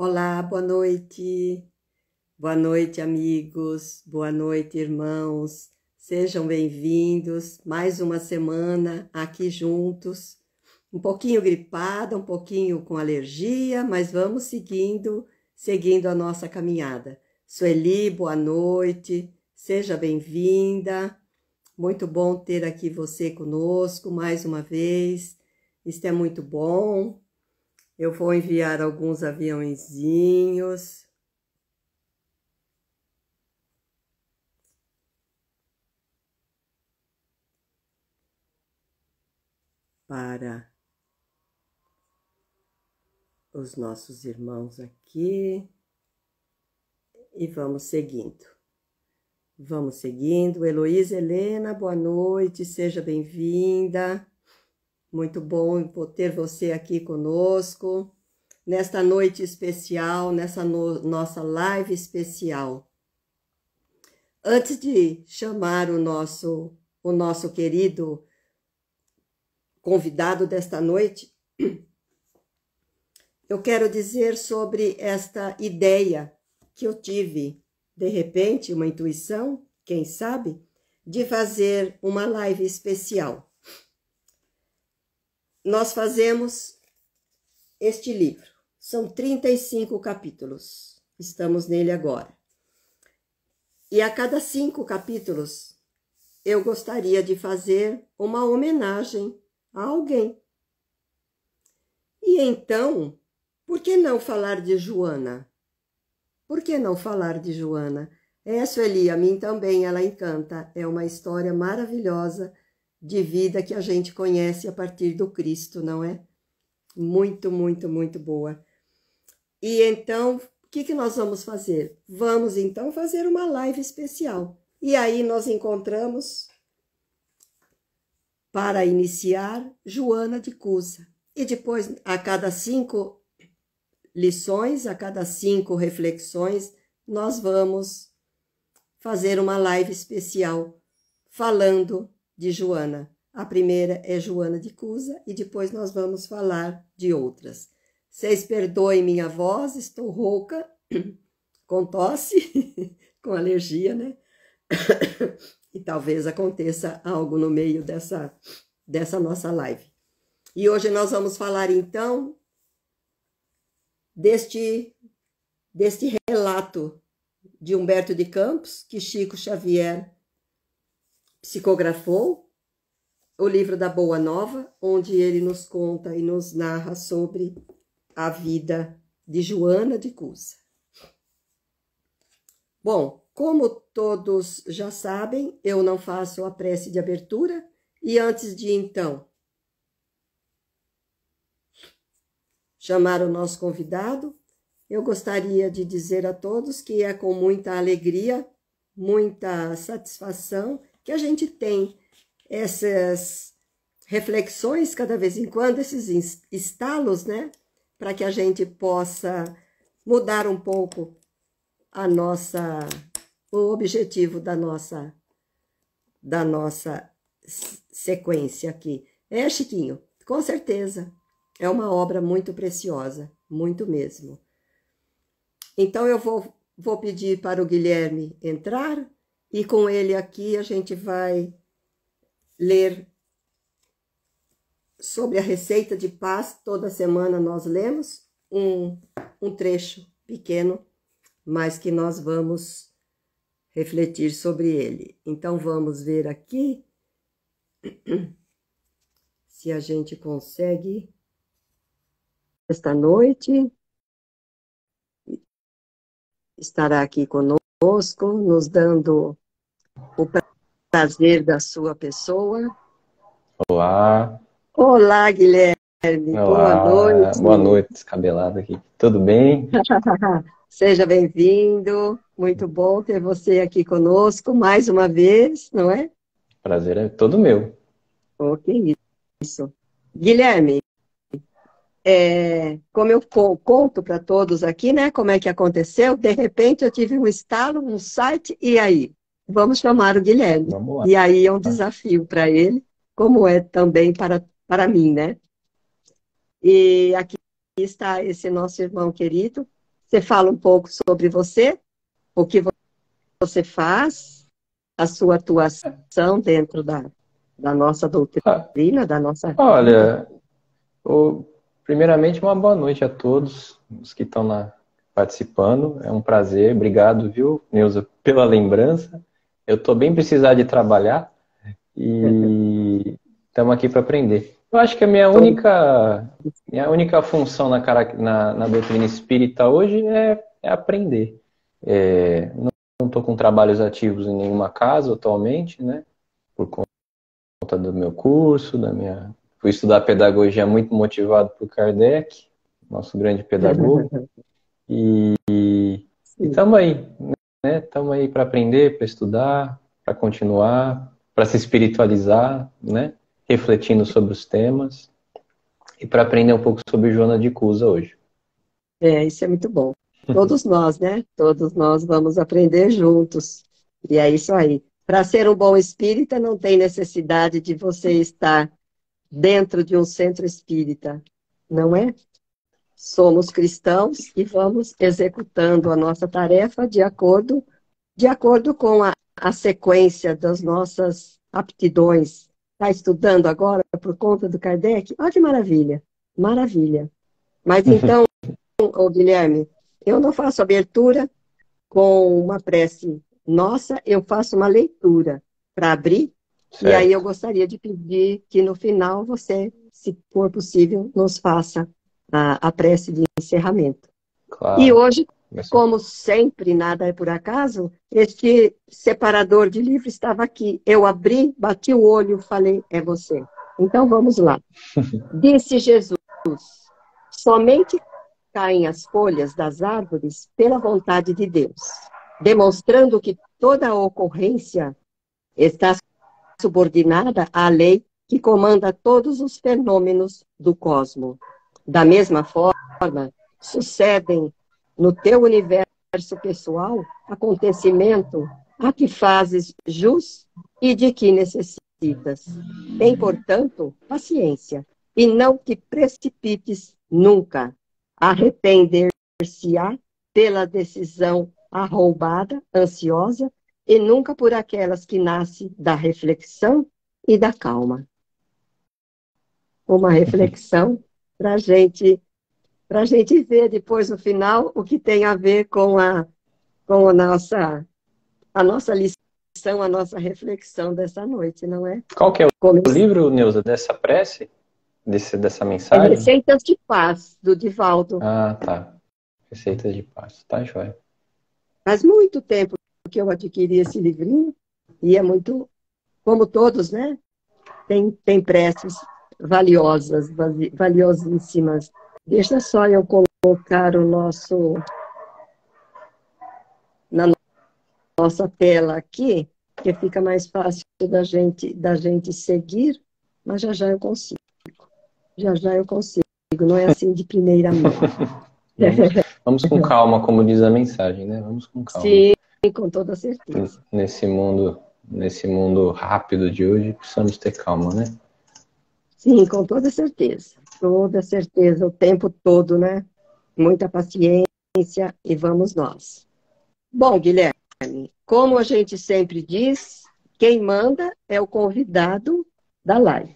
Olá, boa noite. Boa noite, amigos. Boa noite, irmãos. Sejam bem-vindos. Mais uma semana aqui juntos. Um pouquinho gripada, um pouquinho com alergia, mas vamos seguindo a nossa caminhada. Sueli, boa noite. Seja bem-vinda. Muito bom ter aqui você conosco mais uma vez. Isto é muito bom. Eu vou enviar alguns aviãozinhos para os nossos irmãos aqui e vamos seguindo. Vamos seguindo. Heloísa Helena, boa noite, seja bem-vinda. Muito bom ter você aqui conosco, nesta noite especial, nessa nossa live especial. Antes de chamar o nosso querido convidado desta noite, eu quero dizer sobre esta ideia que eu tive, de repente, uma intuição, quem sabe, de fazer uma live especial. Nós fazemos este livro. São 35 capítulos. Estamos nele agora. E a cada 5 capítulos, eu gostaria de fazer uma homenagem a alguém. E então, por que não falar de Joana? Por que não falar de Joana? Sueli, a mim também ela encanta. É uma história maravilhosa de vida que a gente conhece a partir do Cristo, não é? Muito, muito, muito boa. E então, o que nós vamos fazer? Vamos então fazer uma live especial. E aí nós encontramos, para iniciar, Joana de Cusa. E depois, a cada 5 lições, a cada 5 reflexões, nós vamos fazer uma live especial falando de Joana. A primeira é Joana de Cusa e depois nós vamos falar de outras. Vocês perdoem minha voz, estou rouca, com tosse, com alergia, né? E talvez aconteça algo no meio dessa nossa live. E hoje nós vamos falar então deste relato de Humberto de Campos, que Chico Xavier psicografou, o livro da Boa Nova, onde ele nos conta e nos narra sobre a vida de Joana de Cusa. Bom, como todos já sabem, eu não faço a prece de abertura, e antes de então chamar o nosso convidado, eu gostaria de dizer a todos que é com muita alegria, muita satisfação que a gente tem essas reflexões cada vez em quando, esses estalos, né? Para que a gente possa mudar um pouco o objetivo da nossa sequência aqui. Chiquinho, com certeza, é uma obra muito preciosa, muito mesmo. Então eu vou pedir para o Guilherme entrar e com ele aqui a gente vai ler sobre a receita de paz. Toda semana nós lemos um trecho pequeno, mas que nós vamos refletir sobre ele. Então vamos ver aqui se a gente consegue esta noite. Estará aqui conosco, nos dando o prazer da sua pessoa. Olá. Olá, Guilherme. Olá. Boa noite. Boa noite, descabelado aqui. Tudo bem? Seja bem-vindo. Muito bom ter você aqui conosco mais uma vez, não é? Prazer é todo meu. Oh, que isso. Guilherme, como eu conto para todos aqui, né? Como é que aconteceu? De repente eu tive um estalo, um site, e aí? Vamos chamar o Guilherme. Vamos lá. E aí é um desafio para ele, como é também para mim, né? E aqui está esse nosso irmão querido, você fala um pouco sobre você, o que você faz, a sua atuação dentro da nossa Ah, doutrina, da nossa vida. olha, primeiramente, uma boa noite a todos os que estão participando. É um prazer. Obrigado, viu, Neuza, pela lembrança. Eu estou bem precisado de trabalhar e estamos aqui para aprender. Eu acho que a minha única função na doutrina espírita hoje é aprender. Não estou com trabalhos ativos em nenhuma casa atualmente, né? Por conta do meu curso, Fui estudar pedagogia muito motivado por Kardec, nosso grande pedagogo, e Sim. estamos aí, né? Estamos aí para aprender, para estudar, para continuar, para se espiritualizar, né? Refletindo sobre os temas e para aprender um pouco sobre Joana de Cusa hoje. Isso é muito bom. Todos nós, né? Todos nós vamos aprender juntos. E é isso aí. Para ser um bom espírita, não tem necessidade de você estar dentro de um centro espírita, não é? Somos cristãos e vamos executando a nossa tarefa de acordo com a sequência das nossas aptidões. Está estudando agora por conta do Kardec? Olha que maravilha, maravilha. Mas então, ô Guilherme, eu não faço abertura com uma prece nossa, eu faço uma leitura para abrir, e aí eu Certo, gostaria de pedir que no final você, se for possível, nos faça a prece de encerramento. E claro. hoje, Começou. como sempre, nada é por acaso, este separador de livro estava aqui. Eu abri, bati o olho, falei, é você. Então vamos lá. Disse Jesus: somente caem as folhas das árvores pela vontade de Deus, demonstrando que toda ocorrência está subordinada à lei que comanda todos os fenômenos do cosmos. Da mesma forma, sucedem no teu universo pessoal acontecimento a que fazes jus e de que necessitas. Tem, portanto, paciência e não te precipites nunca. Arrepender-se-á pela decisão arroubada, ansiosa, e nunca por aquelas que nascem da reflexão e da calma. Uma reflexão para a gente ver depois no final o que tem a ver com a nossa lição, a nossa reflexão dessa noite, não é? Qual que é Como o livro, Neuza, dessa prece? Dessa é mensagem? Receitas de Paz, do Divaldo. Ah, tá. Receitas de paz. Tá, joia. Faz muito tempo que eu adquiri esse livrinho, e é muito, como todos, né? Tem preces valiosas, valiosíssimas. Deixa só eu colocar na nossa tela aqui, que fica mais fácil da gente seguir, mas já já eu consigo. Já já eu consigo. Não é assim de primeira mão. Vamos com calma, como diz a mensagem, né? Vamos com calma. Sim, com toda certeza. Nesse mundo rápido de hoje, precisamos ter calma, né? Sim, com toda certeza. Toda certeza, o tempo todo, né? Muita paciência e vamos nós. Bom, Guilherme, como a gente sempre diz, quem manda é o convidado da live.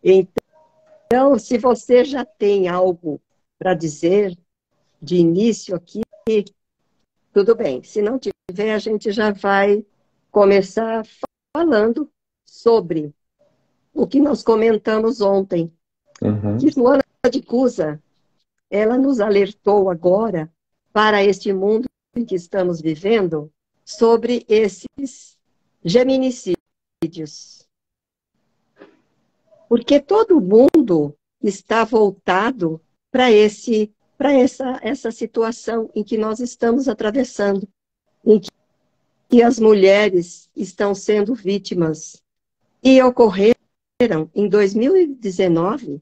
Então, se você já tem algo para dizer de início aqui, tudo bem. Se não tiver, a gente já vai começar falando sobre o que nós comentamos ontem. Uhum. Que Joana de Cusa, ela nos alertou agora para este mundo em que estamos vivendo sobre esses geminicídios. Porque todo mundo está voltado para essa situação em que nós estamos atravessando, em que as mulheres estão sendo vítimas. E ocorreram, em 2019,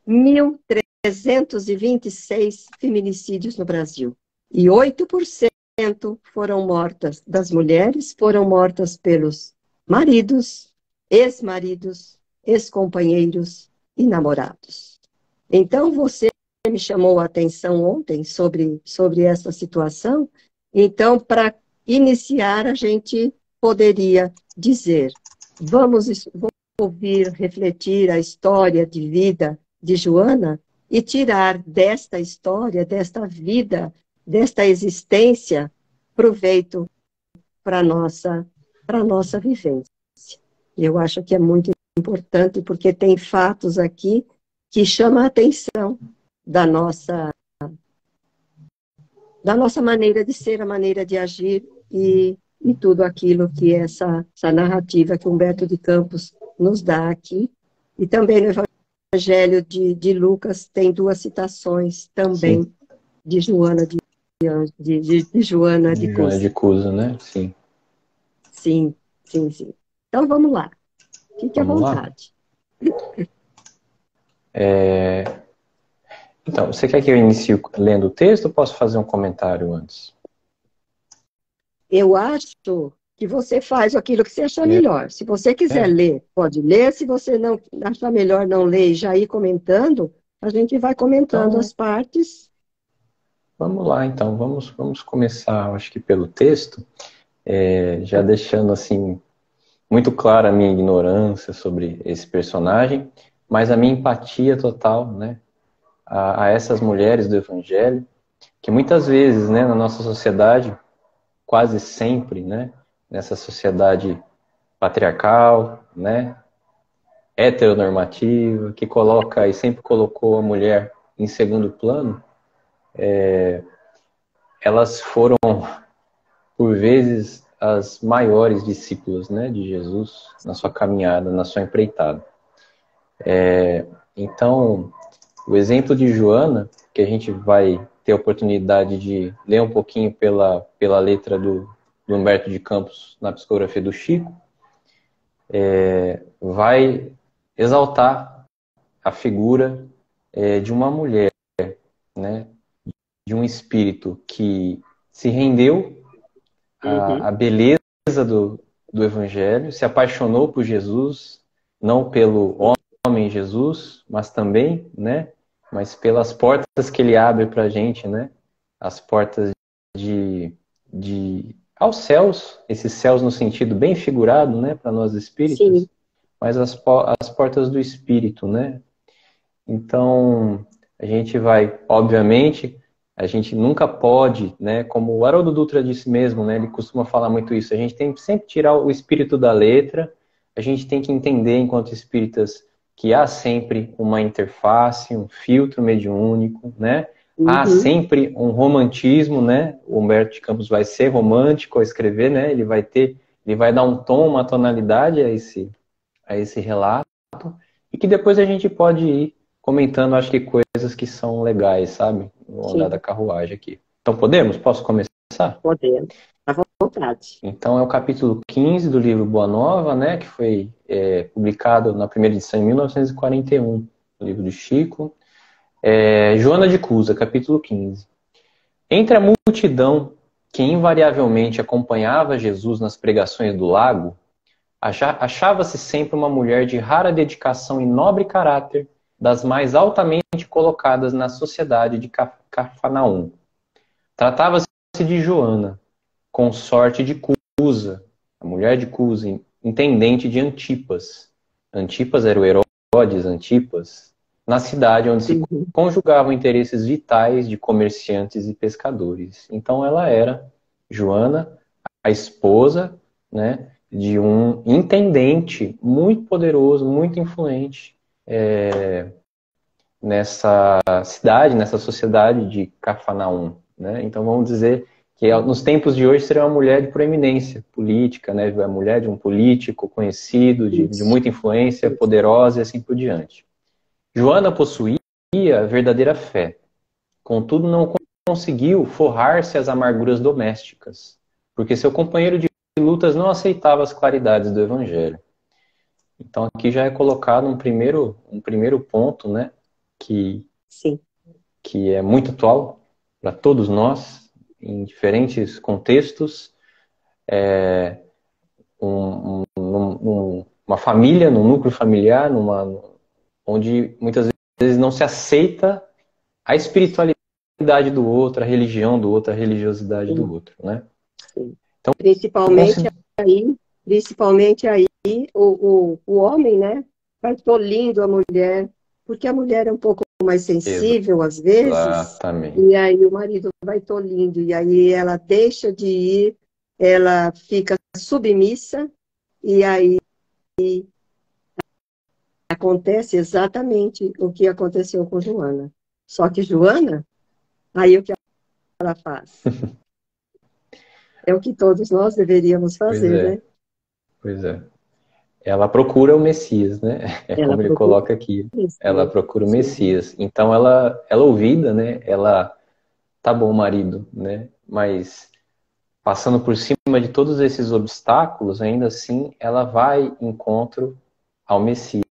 1.326 feminicídios no Brasil. E 8% foram mortas, das mulheres foram mortas pelos maridos, ex-maridos, ex-companheiros e namorados. Então, você me chamou a atenção ontem sobre essa situação. Então, para iniciar, a gente poderia dizer, vamos ouvir, refletir a história de vida de Joana e tirar desta história, desta vida, desta existência, proveito para a nossa vivência. Eu acho que é muito importante, porque tem fatos aqui que chamam a atenção da nossa maneira de ser, a maneira de agir e tudo aquilo que essa narrativa que Humberto de Campos nos dá aqui. E também no Evangelho de Lucas tem duas citações também Sim. de Joana de Joana de Joana de Cusa. Cusa, né? Sim. Sim, sim, sim. Então vamos lá. Fique à Vamos lá? vontade. Então, você quer que eu inicie lendo o texto ou posso fazer um comentário antes? Eu acho que você faz aquilo que você achar melhor. Se você quiser ler, pode ler. Se você não achar melhor não ler e já ir comentando, a gente vai comentando Então, as partes. vamos lá, então. Vamos começar, acho que pelo texto, já deixando, assim, muito clara a minha ignorância sobre esse personagem, mas a minha empatia total, né, a essas mulheres do Evangelho, que muitas vezes, né, na nossa sociedade, quase sempre, né, nessa sociedade patriarcal, né, heteronormativa, que coloca e sempre colocou a mulher em segundo plano, elas foram, por vezes, as maiores discípulas, né, de Jesus na sua caminhada, na sua empreitada. Então, o exemplo de Joana, que a gente vai ter a oportunidade de ler um pouquinho pela letra do Humberto de Campos na psicografia do Chico, vai exaltar a figura de uma mulher, né, de um espírito que se rendeu Uhum. à beleza do Evangelho, se apaixonou por Jesus, não pelo homem Jesus, mas também, né, mas pelas portas que ele abre para a gente, né, as portas aos céus, esses céus no sentido bem figurado, né, para nós Sim, espíritas, mas as portas do espírito, né. Então, a gente vai, obviamente, a gente nunca pode, né, como o Haroldo Dutra disse mesmo, né, ele costuma falar muito isso, a gente tem que sempre tirar o espírito da letra, a gente tem que entender, enquanto espíritas, que há sempre uma interface, um filtro mediúnico, né, há uhum. sempre um romantismo, né, o Humberto de Campos vai ser romântico ao escrever, né, ele vai dar um tom, uma tonalidade a esse relato, e que depois a gente pode ir comentando, acho que coisas que são legais, sabe? Vou andar da Sim, carruagem aqui. Então podemos? Posso começar? podemos. À vontade. Então é o capítulo 15 do livro Boa Nova, né? Que foi publicado na primeira edição em 1941, o livro do Chico. Joana de Cusa, capítulo 15. Entre a multidão que invariavelmente acompanhava Jesus nas pregações do lago, achava-se sempre uma mulher de rara dedicação e nobre caráter, das mais altamente colocadas na sociedade de Cafarnaum. Tratava-se de Joana, consorte de Cusa, a mulher de Cusa, intendente de Antipas. Antipas era o Herodes Antipas, na cidade onde se Uhum. conjugavam interesses vitais de comerciantes e pescadores. Então ela era Joana, a esposa, né, de um intendente muito poderoso, muito influente nessa cidade, nessa sociedade de Cafarnaum, né? Então vamos dizer que nos tempos de hoje seria uma mulher de proeminência política, né? A mulher de um político conhecido, de Isso, muita influência, isso. poderosa e assim por diante. Joana possuía a verdadeira fé, contudo não conseguiu forrar-se às amarguras domésticas, porque seu companheiro de lutas não aceitava as claridades do Evangelho. Então aqui já é colocado um primeiro ponto, né, que, Sim. que é muito atual para todos nós, em diferentes contextos, uma família, num núcleo familiar, onde muitas vezes não se aceita a espiritualidade do outro, a religião do outro, a religiosidade do sim, outro, né? sim. Então, Principalmente aí, principalmente aí, o homem, né, vai tolindo a mulher, porque a mulher é um pouco mais sensível às vezes, exatamente. e aí o marido vai tolindo, e aí ela deixa de ir, ela fica submissa, e aí acontece exatamente o que aconteceu com Joana. Só que Joana, aí o que ela faz? É o que todos nós deveríamos Pois fazer, é, né? pois é. Ela procura o Messias, né? É Ela como ele procura coloca aqui. Ela isso. procura o Sim, Messias. Então ela ouvida, né? Ela, tá bom, marido, né? Mas passando por cima de todos esses obstáculos, ainda assim, ela vai em encontro ao Messias,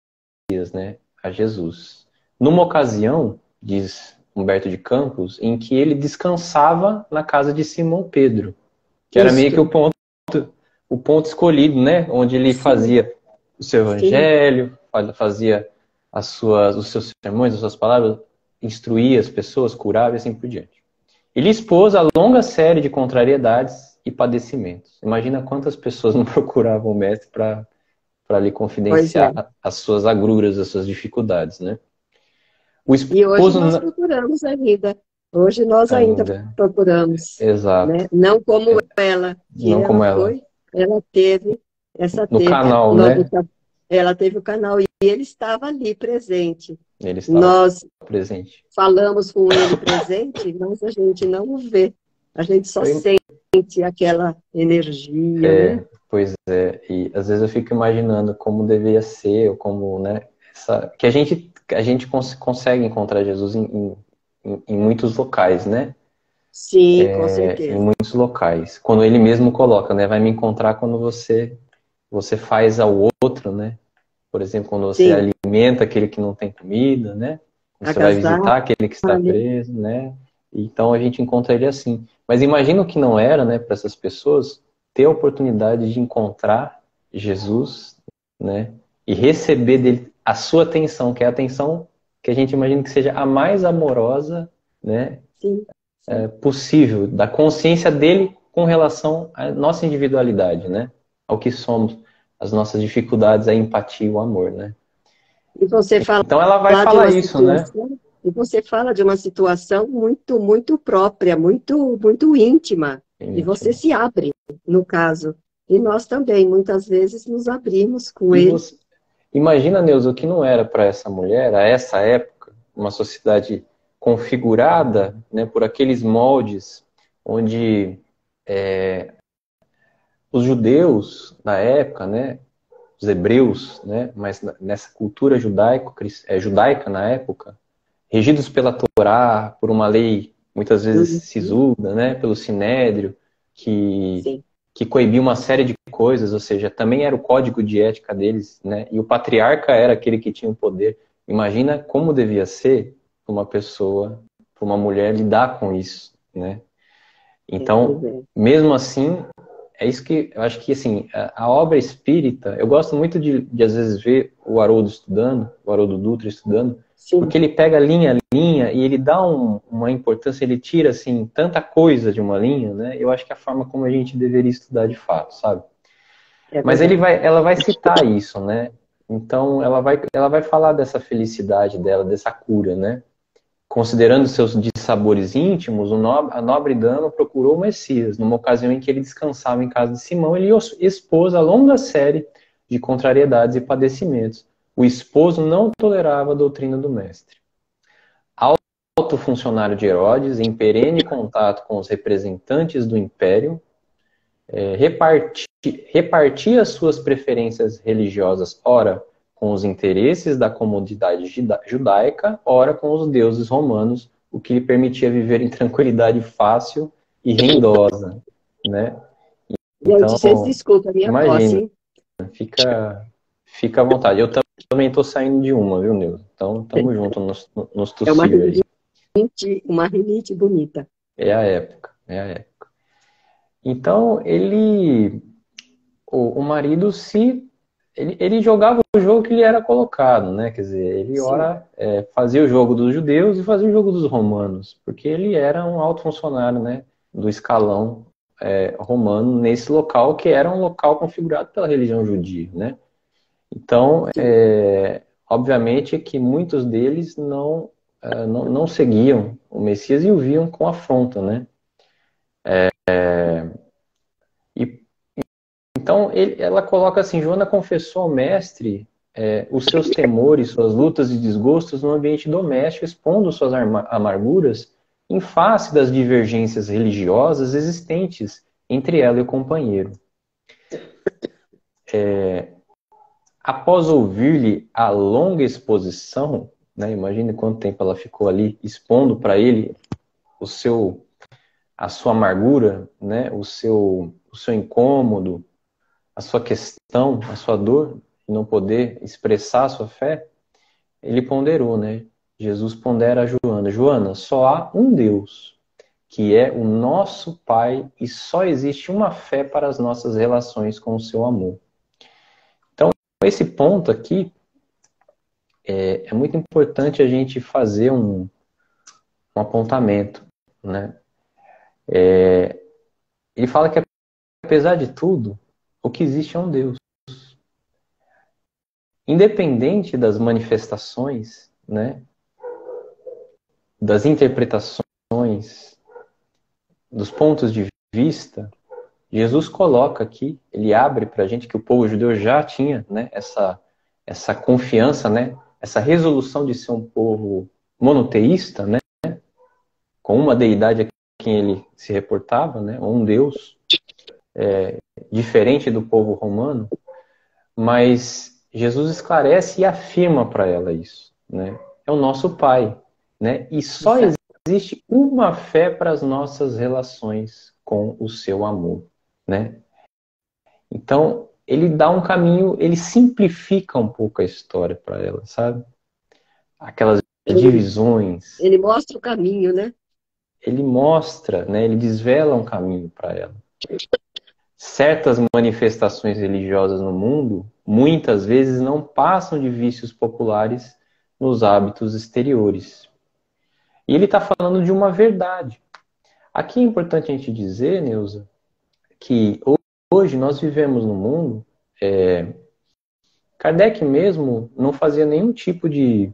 né? A Jesus. Numa ocasião, diz Humberto de Campos, em que ele descansava na casa de Simão Pedro, que era meio que isto. o ponto escolhido, né? Onde ele Sim, fazia o seu sim. evangelho, fazia os seus sermões, as suas palavras, instruía as pessoas, curava e assim por diante. Ele expôs a longa série de contrariedades e padecimentos. Imagina quantas pessoas não procuravam o mestre para lhe Pois é. confidenciar as suas agruras, as suas dificuldades, né? O E hoje esposo nós procuramos ainda. Hoje nós ainda ainda, procuramos, exato, né? Não como ela, que não como ela. ela teve, No canal, né? ela teve o canal e ele estava ali presente. Ele estava Nós presente. falamos com ele presente, mas a gente não o vê. A gente só Eu, sente aquela energia, né? pois é, e às vezes eu fico imaginando como deveria ser, ou como, né, que a gente consegue encontrar Jesus em muitos locais, né? Sim, com Em certeza. muitos locais. Quando ele mesmo coloca, né? Vai me encontrar quando você faz ao outro, né? Por exemplo, quando você Sim, alimenta aquele que não tem comida, né? Quando você vai agasalho, visitar aquele que está preso, né? Então a gente encontra ele assim. Mas imagina o que não era, né, para essas pessoas ter a oportunidade de encontrar Jesus, né? E receber dele a sua atenção, que é a atenção que a gente imagina que seja a mais amorosa, né, sim, sim. possível, da consciência dele com relação à nossa individualidade, né? Ao que somos, as nossas dificuldades, a empatia e o amor, né? E você fala Então ela vai de falar uma isso, né? situação, e você fala de uma situação muito, muito própria, muito, muito íntima, e você Íntimo. se abre, no caso. E nós também, muitas vezes, nos abrimos com E ele. você imagina, Neuza, o que não era para essa mulher, a essa época, uma sociedade configurada, né, por aqueles moldes onde os judeus na época, né, os hebreus, né, mas nessa cultura judaica na época, regidos pela Torá, por uma lei muitas vezes Uhum. sisuda, né, pelo Sinédrio, que, Sim, que coibia uma série de coisas, ou seja, também era o código de ética deles, né, e o patriarca era aquele que tinha o poder. Imagina como devia ser para uma pessoa, para uma mulher lidar com isso, né? pois Então, é. mesmo assim, é isso que eu acho que assim, a obra espírita, eu gosto muito de às vezes ver o Haroldo estudando, o Haroldo Dutra estudando, Sim, porque ele pega linha a linha e ele dá uma importância, ele tira assim tanta coisa de uma linha, né? Eu acho que é a forma como a gente deveria estudar de fato, sabe? é Mas verdade. ela vai citar isso, né? Então ela vai falar dessa felicidade dela, dessa cura, né? Considerando seus dissabores íntimos, a nobre dama procurou o Messias. Numa ocasião em que ele descansava em casa de Simão, ele expôs a longa série de contrariedades e padecimentos. O esposo não tolerava a doutrina do mestre. Alto funcionário de Herodes, em perene contato com os representantes do império, repartia suas preferências religiosas, ora com os interesses da comunidade judaica, ora com os deuses romanos, o que lhe permitia viver em tranquilidade fácil e rendosa, né? Gente, Então, vocês desculpem a minha tosse, imagina, hein? fica, fica à vontade. Eu também estou saindo de uma, viu, Neuza? Então, estamos juntos nos É tossir aí. uma rinite bonita. É a época, é a época. Então, o marido ele jogava o jogo que lhe era colocado, né? Quer dizer, ele Sim. ora fazia o jogo dos judeus e fazia o jogo dos romanos, porque ele era um alto funcionário, né? Do escalão romano nesse local que era um local configurado pela religião judia, né? Então, Sim. obviamente que muitos deles não seguiam o Messias e o viam com afronta, né? E então, ela coloca assim, Joana confessou ao mestre os seus temores, suas lutas e desgostos no ambiente doméstico, expondo suas amarguras em face das divergências religiosas existentes entre ela e o companheiro. Após ouvir-lhe a longa exposição, né, imagine quanto tempo ela ficou ali expondo para ele a sua amargura, né, o seu incômodo, a sua questão, a sua dor, de não poder expressar a sua fé, ele ponderou, né? Jesus pondera a Joana: Joana, só há um Deus, que é o nosso Pai, e só existe uma fé para as nossas relações com o seu amor. Então, esse ponto aqui é muito importante a gente fazer um apontamento, né? Ele fala que, apesar de tudo, o que existe é um Deus. Independente das manifestações, né, das interpretações, dos pontos de vista, Jesus coloca aqui, ele abre para a gente que o povo judeu já tinha, né, essa confiança, né, essa resolução de ser um povo monoteísta, né, com uma deidade a quem ele se reportava, né, um Deus, diferente do povo romano, mas Jesus esclarece e afirma para ela isso, né, é o nosso Pai, né, e só Exato. existe uma fé para as nossas relações com o seu amor, né? Então, ele dá um caminho, ele simplifica um pouco a história para ela, sabe? Aquelas Ele, divisões, ele mostra o caminho, né? ele mostra, né, ele desvela um caminho para ela. Certas manifestações religiosas no mundo, muitas vezes não passam de vícios populares nos hábitos exteriores. E ele está falando de uma verdade. Aqui é importante a gente dizer, Neuza, que hoje nós vivemos num mundo. Kardec mesmo não fazia nenhum tipo de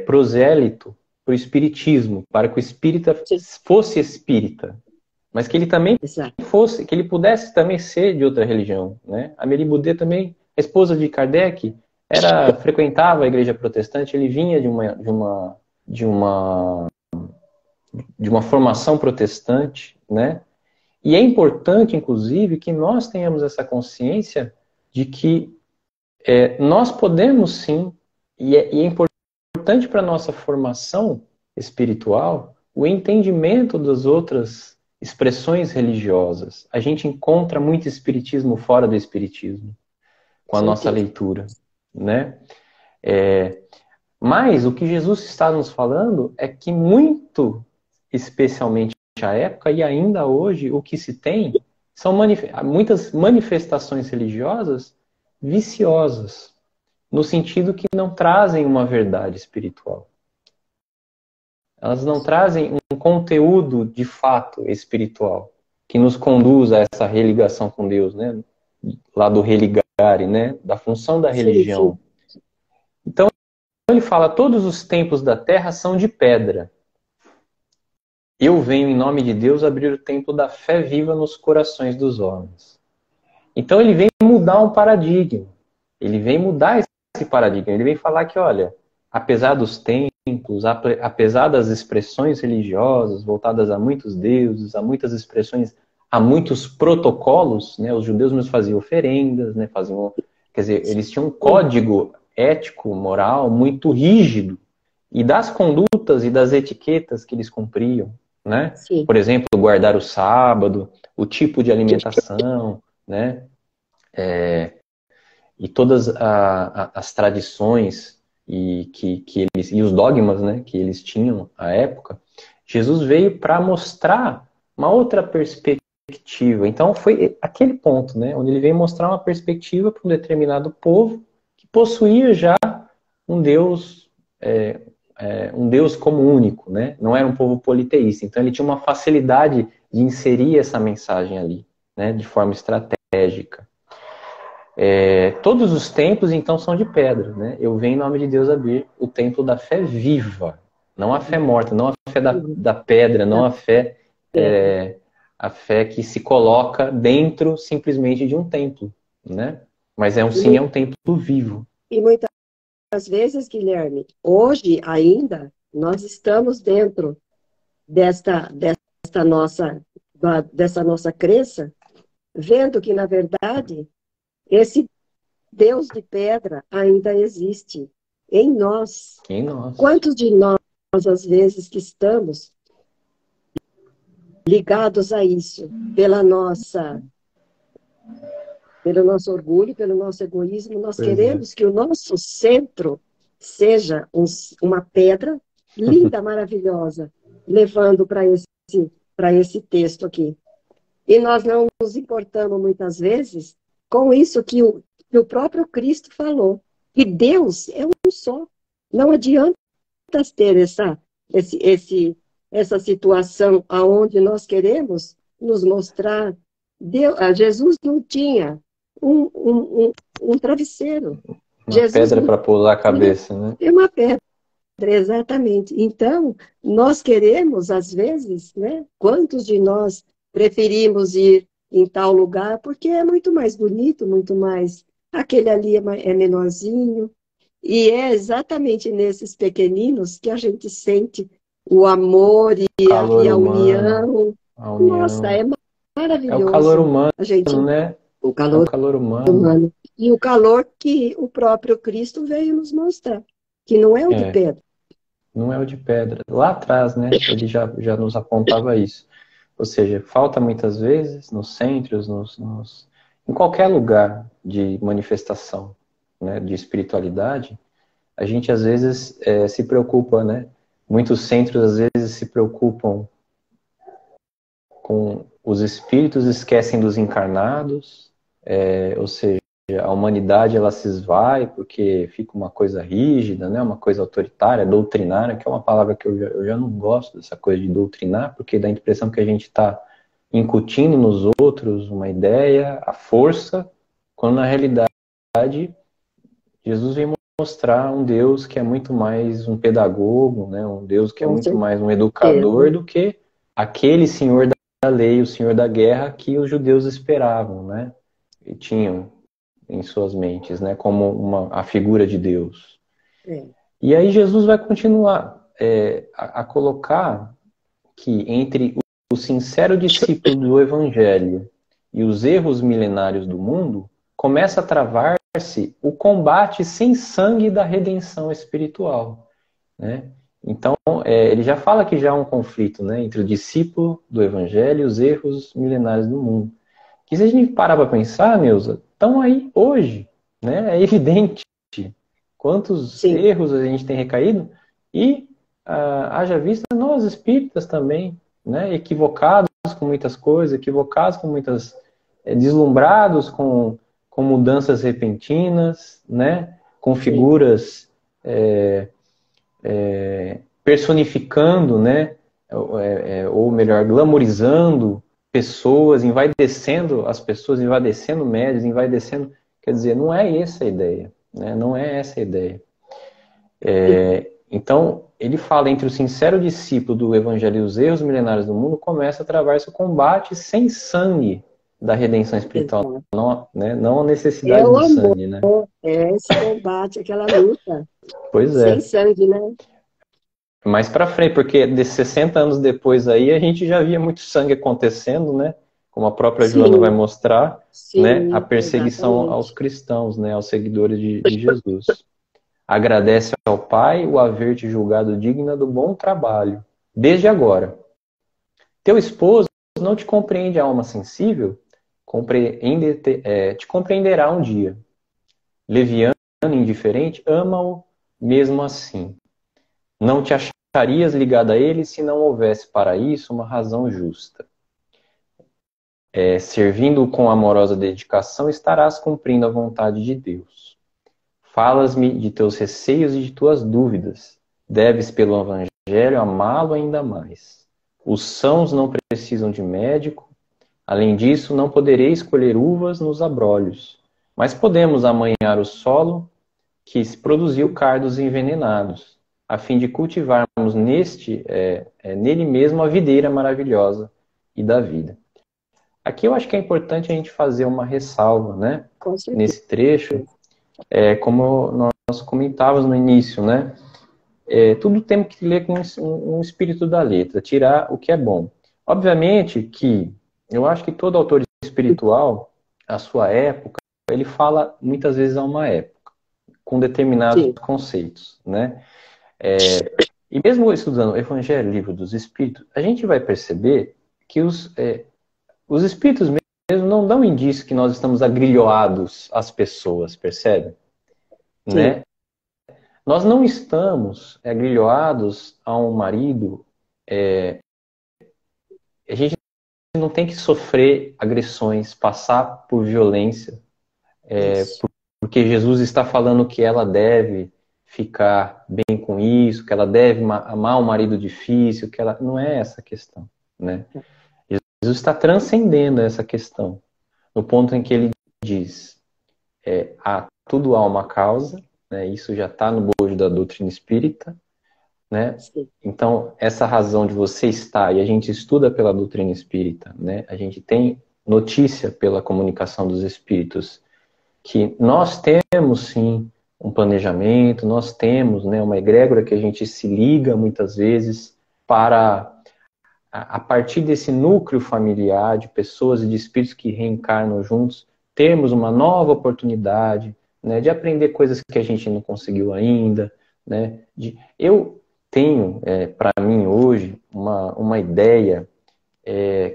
prosélito para o espiritismo, para que o espírita Sim. fosse espírita, mas que ele também Exato. fosse, que ele pudesse também ser de outra religião, né? Amélie Boudet também, a esposa de Kardec, frequentava a igreja protestante, ele vinha de uma de uma formação protestante, né? E é importante, inclusive, que nós tenhamos essa consciência de que nós podemos sim, e é importante para a nossa formação espiritual, o entendimento das outras expressões religiosas. A gente encontra muito espiritismo fora do espiritismo, com a nossa Certeza. leitura, né? Mas o que Jesus está nos falando é que muito, especialmente à época e ainda hoje, o que se tem são muitas manifestações religiosas viciosas, no sentido que não trazem uma verdade espiritual. Elas não trazem um conteúdo de fato espiritual que nos conduz a essa religação com Deus, né? Lá do religare, né? Da função da Sim, sim. religião. Então ele fala: todos os templos da terra são de pedra. Eu venho em nome de Deus abrir o templo da fé viva nos corações dos homens. Então ele vem mudar um paradigma. Ele vem mudar esse paradigma. Ele vem falar que, olha, apesar dos templos, apesar das expressões religiosas voltadas a muitos deuses, a muitas expressões, a muitos protocolos, né? Os judeus mesmo faziam oferendas, né? Quer dizer, eles tinham um Sim. código ético, moral muito rígido, e das condutas e das etiquetas que eles cumpriam, né? Sim. Por exemplo, guardar o sábado, o tipo de alimentação, né? E todas as tradições que eles, e os dogmas, né, que eles tinham à época, Jesus veio para mostrar uma outra perspectiva perspectiva. Então foi aquele ponto, né, onde ele veio mostrar uma perspectiva para um determinado povo que possuía já um Deus, um Deus como único, né? Não era um povo politeísta. Então ele tinha uma facilidade de inserir essa mensagem ali, né, de forma estratégica. Todos os templos, então, são de pedra, né? Eu venho em nome de Deus abrir o templo da fé viva, não a fé morta, não a fé da pedra, não a fé que se coloca dentro simplesmente de um templo, né? Mas é um templo vivo. E muitas vezes, Guilherme, hoje ainda, nós estamos dentro dessa nossa crença, vendo que, na verdade, esse Deus de pedra ainda existe em nós. Em nós. Quantos de nós, às vezes, que estamos ligados a isso, pelo nosso orgulho, pelo nosso egoísmo, nós queremos que o nosso centro seja uma pedra linda, maravilhosa, levando para esse texto aqui. E nós não nos importamos muitas vezes com isso que o próprio Cristo falou, que Deus é um só. Não adianta ter essa situação aonde nós queremos nos mostrar. Jesus não tinha um travesseiro. Uma pedra para pousar a cabeça, né? É uma pedra, exatamente. Então, nós queremos, às vezes, né? Quantos de nós preferimos ir em tal lugar porque é muito mais bonito, muito mais... Aquele ali é menorzinho. E é exatamente nesses pequeninos que a gente sente o amor e a união. Nossa, é maravilhoso. É o calor humano, né? O calor humano. E o calor que o próprio Cristo veio nos mostrar, que não é o de pedra. Não é o de pedra. Lá atrás, né, ele já nos apontava isso. Ou seja, falta muitas vezes nos centros, em qualquer lugar de manifestação, né, de espiritualidade, a gente às vezes se preocupa, né? Muitos centros às vezes se preocupam com os espíritos, esquecem dos encarnados, ou seja, a humanidade ela se esvai porque fica uma coisa rígida, né? Uma coisa autoritária, doutrinária, que é uma palavra que eu já não gosto dessa coisa de doutrinar, porque dá a impressão que a gente está incutindo nos outros uma ideia, a força, quando na realidade Jesus vem mostrar um Deus que é muito mais um pedagogo, né? Um Deus que é muito mais um educador do que aquele senhor da lei, o senhor da guerra que os judeus esperavam, né? E tinham em suas mentes, né? Como a figura de Deus. E aí Jesus vai continuar a colocar que entre o sincero discípulo do Evangelho e os erros milenários do mundo, começa a travar-se o combate sem sangue da redenção espiritual, né? Então, ele já fala que já há um conflito, né, entre o discípulo do Evangelho e os erros milenários do mundo. Que se a gente parar para pensar, Neuza, estão aí hoje, né? É evidente quantos erros a gente tem recaído e haja vista nós espíritas também, né? Equivocados com muitas coisas, equivocados com muitas... deslumbrados com mudanças repentinas, né? Com figuras personificando, né? Ou melhor, glamorizando pessoas, envaidecendo as pessoas, envaidecendo médios, envaidecendo... Quer dizer, não é essa a ideia, né? Não é essa a ideia. Então, ele fala entre o sincero discípulo do Evangelho e os erros milenários do mundo, começa a travar-se o combate sem sangue da redenção espiritual, não, né? Não a necessidade do sangue, né? É esse combate, aquela luta. Pois é. Sem sangue, né? Mais pra frente, porque de 60 anos depois aí, a gente já via muito sangue acontecendo, né? Como a própria Joana vai mostrar, né? A perseguição aos cristãos, né? Aos seguidores de Jesus. Agradece ao Pai o haver-te julgado digna do bom trabalho, desde agora. Teu esposo não te compreende a alma sensível, te compreenderá um dia. Leviano e indiferente, ama-o mesmo assim. Não te acharias ligado a ele se não houvesse para isso uma razão justa. servindo com amorosa dedicação, estarás cumprindo a vontade de Deus. Falas-me de teus receios e de tuas dúvidas. Deves, pelo Evangelho, amá-lo ainda mais. Os sãos não precisam de médico. Além disso, não podereis colher uvas nos abrolhos. Mas podemos amanhar o solo que produziu cardos envenenados, a fim de cultivarmos nele mesmo a videira maravilhosa e da vida. Aqui eu acho que é importante a gente fazer uma ressalva, né? Com certeza. Nesse trecho, como nós comentávamos no início, né? Tudo temos que ler com um espírito da letra, tirar o que é bom. Obviamente que eu acho que todo autor espiritual, a sua época, ele fala muitas vezes a uma época, com determinados Sim. conceitos, né? E mesmo estudando o Evangelho, Livro dos Espíritos, a gente vai perceber que os espíritos mesmo não dão indício que nós estamos agrilhoados às pessoas, percebe? Né? Nós não estamos agrilhoados a um marido. A gente não tem que sofrer agressões, passar por violência, porque Jesus está falando que ela deve ficar bem com isso, que ela deve amar um marido difícil, que ela não é essa a questão, né? Jesus está transcendendo essa questão, no ponto em que ele diz, tudo há uma causa, né? Isso já está no bojo da doutrina espírita, né? Então, essa razão de você estar, e a gente estuda pela doutrina espírita, né? A gente tem notícia pela comunicação dos espíritos, que nós temos sim um planejamento, nós temos, né, uma egrégora que a gente se liga muitas vezes para, a partir desse núcleo familiar de pessoas e de espíritos que reencarnam juntos, termos uma nova oportunidade, né, de aprender coisas que a gente não conseguiu ainda, né? Eu tenho, para mim hoje, uma ideia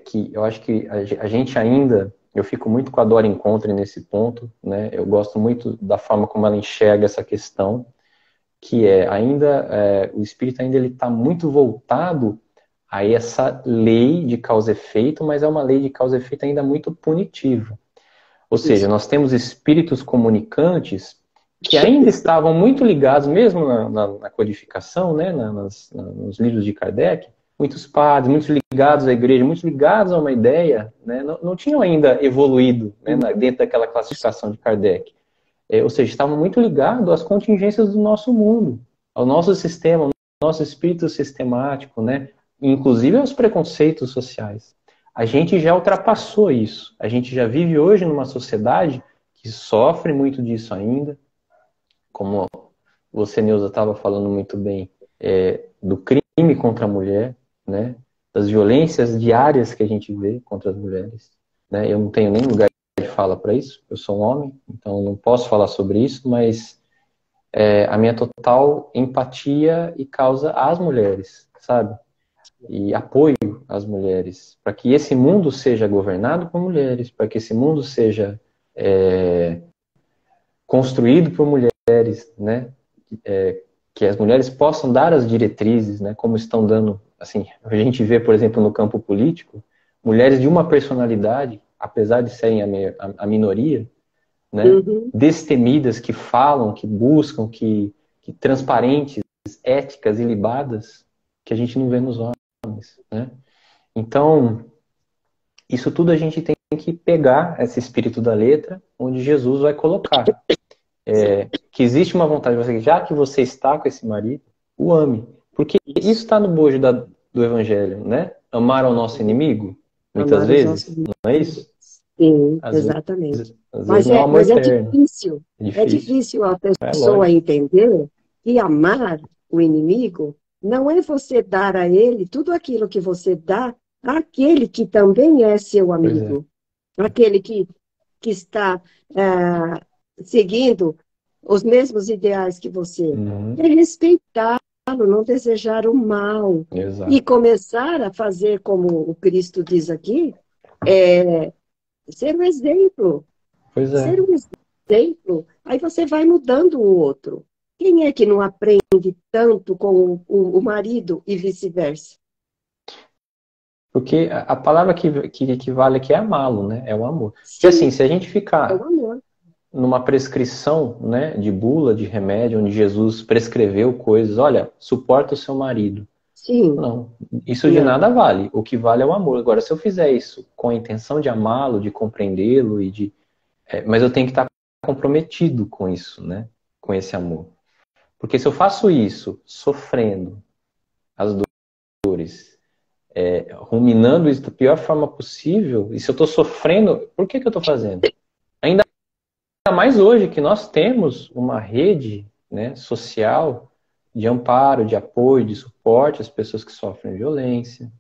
que eu acho que a gente ainda, eu fico muito com a Dora Encontre nesse ponto, né? Eu gosto muito da forma como ela enxerga essa questão, que o espírito ainda ele está muito voltado a essa lei de causa e efeito, mas é uma lei de causa e efeito ainda muito punitiva. Ou seja, nós temos espíritos comunicantes que ainda estavam muito ligados, mesmo na codificação, né, nos livros de Kardec, muitos padres, muitos ligados à igreja, muitos ligados a uma ideia, né, não tinham ainda evoluído, né, dentro daquela classificação de Kardec. Ou seja, estavam muito ligados às contingências do nosso mundo, ao nosso sistema, ao nosso espírito sistemático, né, inclusive aos preconceitos sociais. A gente já ultrapassou isso. A gente já vive hoje numa sociedade que sofre muito disso ainda, como você, Neuza, estava falando muito bem, do crime contra a mulher, né? Das violências diárias que a gente vê contra as mulheres. Né? Eu não tenho nem lugar de fala para isso, eu sou um homem, então não posso falar sobre isso, mas a minha total empatia e causa às mulheres, sabe? E apoio às mulheres, para que esse mundo seja governado por mulheres, para que esse mundo seja construído por mulheres, né? Que as mulheres possam dar as diretrizes, né? Como estão dando, assim, a gente vê, por exemplo, no campo político, mulheres de uma personalidade, apesar de serem a minoria, né? Destemidas, que falam, que buscam, que transparentes, éticas e libadas, que a gente não vê nos homens. Né? Então, isso tudo a gente tem que pegar esse espírito da letra, onde Jesus vai colocar que existe uma vontade de você, já que você está com esse marido, o ame. Porque isso está no bojo do Evangelho, né? Amar ao nosso inimigo, muitas vezes, não é isso? Sim, exatamente. Às vezes não é um amor eterno. É difícil a pessoa entender que amar o inimigo não é você dar a ele tudo aquilo que você dá àquele que também é seu amigo. Aquele que está seguindo os mesmos ideais que você. É respeitá-lo, não desejar o mal. E começar a fazer como o Cristo diz aqui, ser um exemplo. Ser um exemplo. Aí você vai mudando o outro. Quem é que não aprende tanto com o marido e vice-versa? Porque a palavra que vale aqui é amá-lo, né? É o amor. Porque Sim, assim, se a gente é ficar o amor. numa prescrição, né, de bula, de remédio, onde Jesus prescreveu coisas, olha, suporta o seu marido. Sim, Não, isso de não. nada vale. O que vale é o amor. Agora, se eu fizer isso com a intenção de amá-lo, de compreendê-lo e de, mas eu tenho que estar comprometido com isso, né? Com esse amor. Porque se eu faço isso sofrendo as dores, ruminando isso da pior forma possível, e se eu estou sofrendo, por que eu estou fazendo? Ainda mais hoje que nós temos uma rede, né, social de amparo, de apoio, de suporte às pessoas que sofrem violência,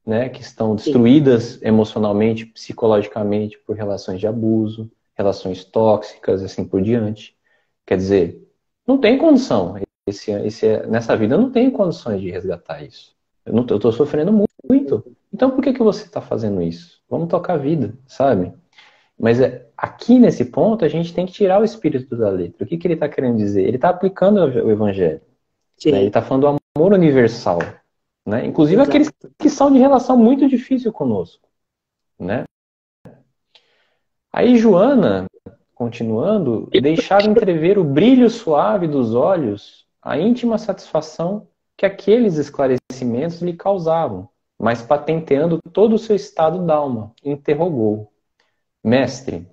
né, que estão Sim, destruídas emocionalmente, psicologicamente por relações de abuso, relações tóxicas, assim por diante. Quer dizer, não tem condição. Nessa vida eu não tenho condições de resgatar isso. Eu estou sofrendo muito. Então por que você está fazendo isso? Vamos tocar a vida, sabe? Mas aqui nesse ponto a gente tem que tirar o espírito da letra. O que ele está querendo dizer? Ele está aplicando o evangelho. Né? Ele sim, está falando do amor universal. Né? Inclusive aqueles exato. que são de relação muito difícil conosco. Né? Aí Joana, continuando, deixava entrever o brilho suave dos olhos, a íntima satisfação que aqueles esclarecimentos lhe causavam, mas patenteando todo o seu estado d'alma, interrogou: Mestre,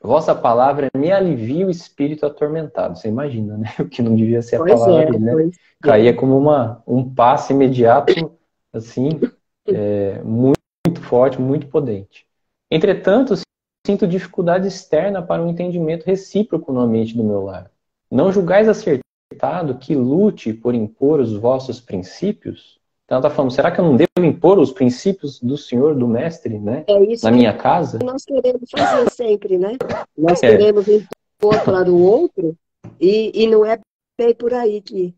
vossa palavra me alivia o espírito atormentado. Você imagina, né? O que não devia ser a Pois palavra é, dele, né? pois Caía é. como um passe imediato, assim, muito forte, muito potente. Entretanto, sinto dificuldade externa para um entendimento recíproco no ambiente do meu lar. Não julgais acertado que lute por impor os vossos princípios? Então ela está falando, será que eu não devo impor os princípios do Senhor, do Mestre, né? É isso Na que minha casa? nós queremos fazer sempre, né? Nós É, queremos impor para o outro e não é bem por aí que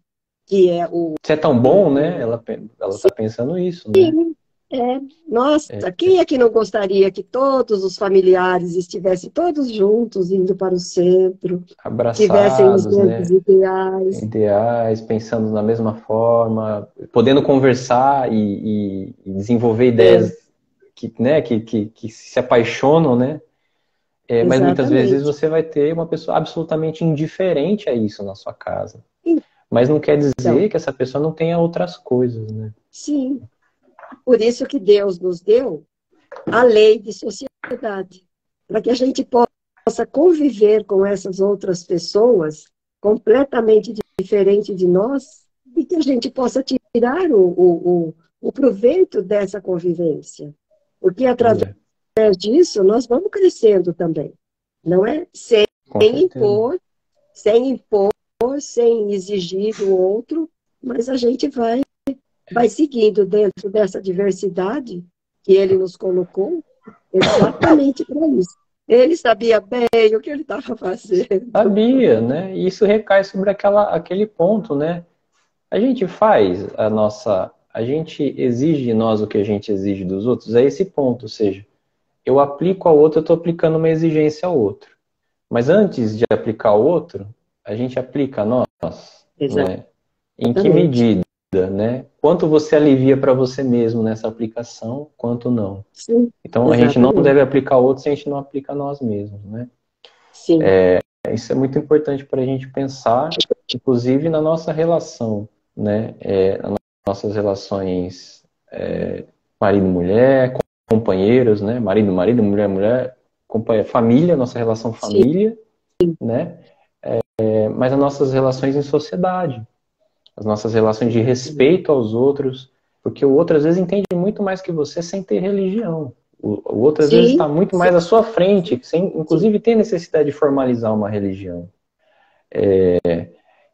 é se é tão bom, né? Ela tá pensando isso, né? Sim, é. Nossa, quem é que não gostaria que todos os familiares estivessem todos juntos, indo para o centro, tivessem os Abraçados, mesmos né? ideais? Ideais, pensando na mesma forma, podendo conversar e desenvolver É, ideias que se apaixonam, né? Mas muitas vezes exatamente. você vai ter uma pessoa absolutamente indiferente a isso na sua casa. Mas não quer Então, dizer que essa pessoa não tenha outras coisas, né? sim, por isso que Deus nos deu a lei de sociedade, para que a gente possa conviver com essas outras pessoas completamente diferentes de nós e que a gente possa tirar o proveito dessa convivência. Porque Pois através é, disso nós vamos crescendo também, não é? com certeza. Impor, sem impor, sem exigir do outro, mas a gente vai seguindo dentro dessa diversidade que ele nos colocou exatamente para isso. Ele sabia bem o que ele estava fazendo. Sabia, né? E isso recai sobre aquele ponto, né? A gente faz a gente exige de nós o que a gente exige dos outros, é esse ponto, ou seja, eu aplico ao outro, eu estou aplicando uma exigência ao outro. Mas antes de aplicar ao outro, a gente aplica a nós, né? Em que Exatamente. medida, né? Quanto você alivia para você mesmo nessa aplicação, quanto não. Sim, Então a gente não exatamente. deve aplicar ao outro se a gente não aplica a nós mesmos, né? Sim, Isso é muito importante para a gente pensar, inclusive na nossa relação, né? Nas nossas relações marido-mulher, companheiros, né? Marido-marido, mulher-mulher, família, nossa relação sim, família, né? Mas as nossas relações em sociedade, as nossas relações de respeito aos outros, porque o outro às vezes entende muito mais que você sem ter religião. O outro às vezes sim, está muito sim, mais à sua frente, sem sim. inclusive ter necessidade de formalizar uma religião.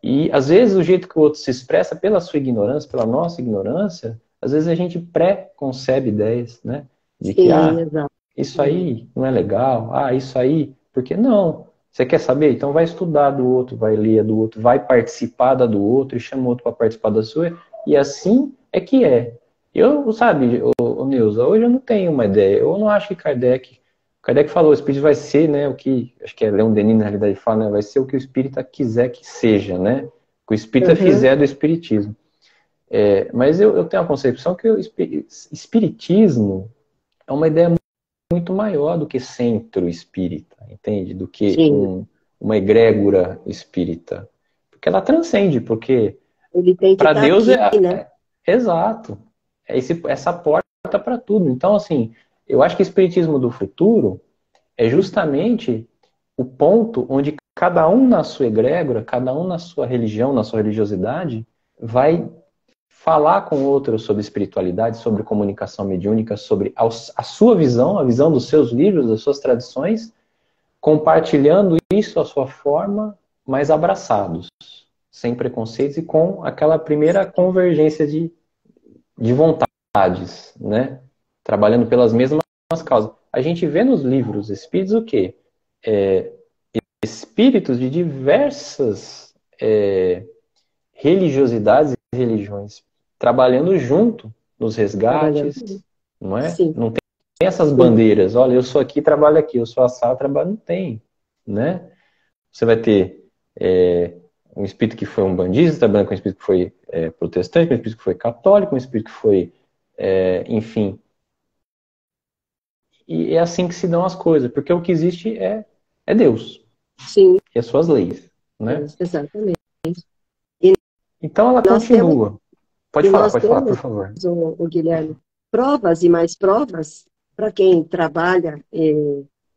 E às vezes o jeito que o outro se expressa pela sua ignorância, pela nossa ignorância, às vezes a gente pré-concebe ideias, né? De que, Sim, exato. isso aí não é legal, isso aí, porque não. Você quer saber? Então vai estudar do outro, vai ler a do outro, vai participar da do outro e chama o outro para participar da sua, e assim é que é. Eu, sabe, o Neuza, hoje eu não tenho uma ideia, eu não acho que Kardec falou, o espírito vai ser, né, o que, acho que é Leon Denis na realidade fala, né, vai ser o que o espírita quiser que seja, né, o que o espírita Uhum. fizer do espiritismo. Mas eu tenho a concepção que o espiritismo é uma ideia muito maior do que centro espírita, entende? Do que Sim, uma egrégora espírita. Porque ela transcende, porque ele tem que para estar Deus aqui, né? exato. Essa porta para tudo. Então, assim, eu acho que o espiritismo do futuro é justamente o ponto onde cada um na sua egrégora, cada um na sua religião, na sua religiosidade, vai falar com o outro sobre espiritualidade, sobre comunicação mediúnica, sobre a sua visão, a visão dos seus livros, das suas tradições, compartilhando isso à sua forma, mas abraçados, sem preconceitos e com aquela primeira convergência de vontades, né? Trabalhando pelas mesmas causas. A gente vê nos livros espíritos o quê? Espíritos de diversas religiosidades e religiões trabalhando junto nos Trabalhando. resgates, não é? Sim, Não tem essas sim. bandeiras, olha, eu sou aqui, trabalho aqui, eu sou assado, trabalho, não tem, né? Você vai ter um espírito que foi um bandista, trabalhando com um espírito que foi protestante, com um espírito que foi católico, um espírito que foi, enfim. E é assim que se dão as coisas, porque o que existe é Deus Sim, e as suas leis, né? Deus, exatamente. E Então ela nós temos, continua. e nós Pode falar, por temos favor. o Guilherme, provas e mais provas para quem trabalha,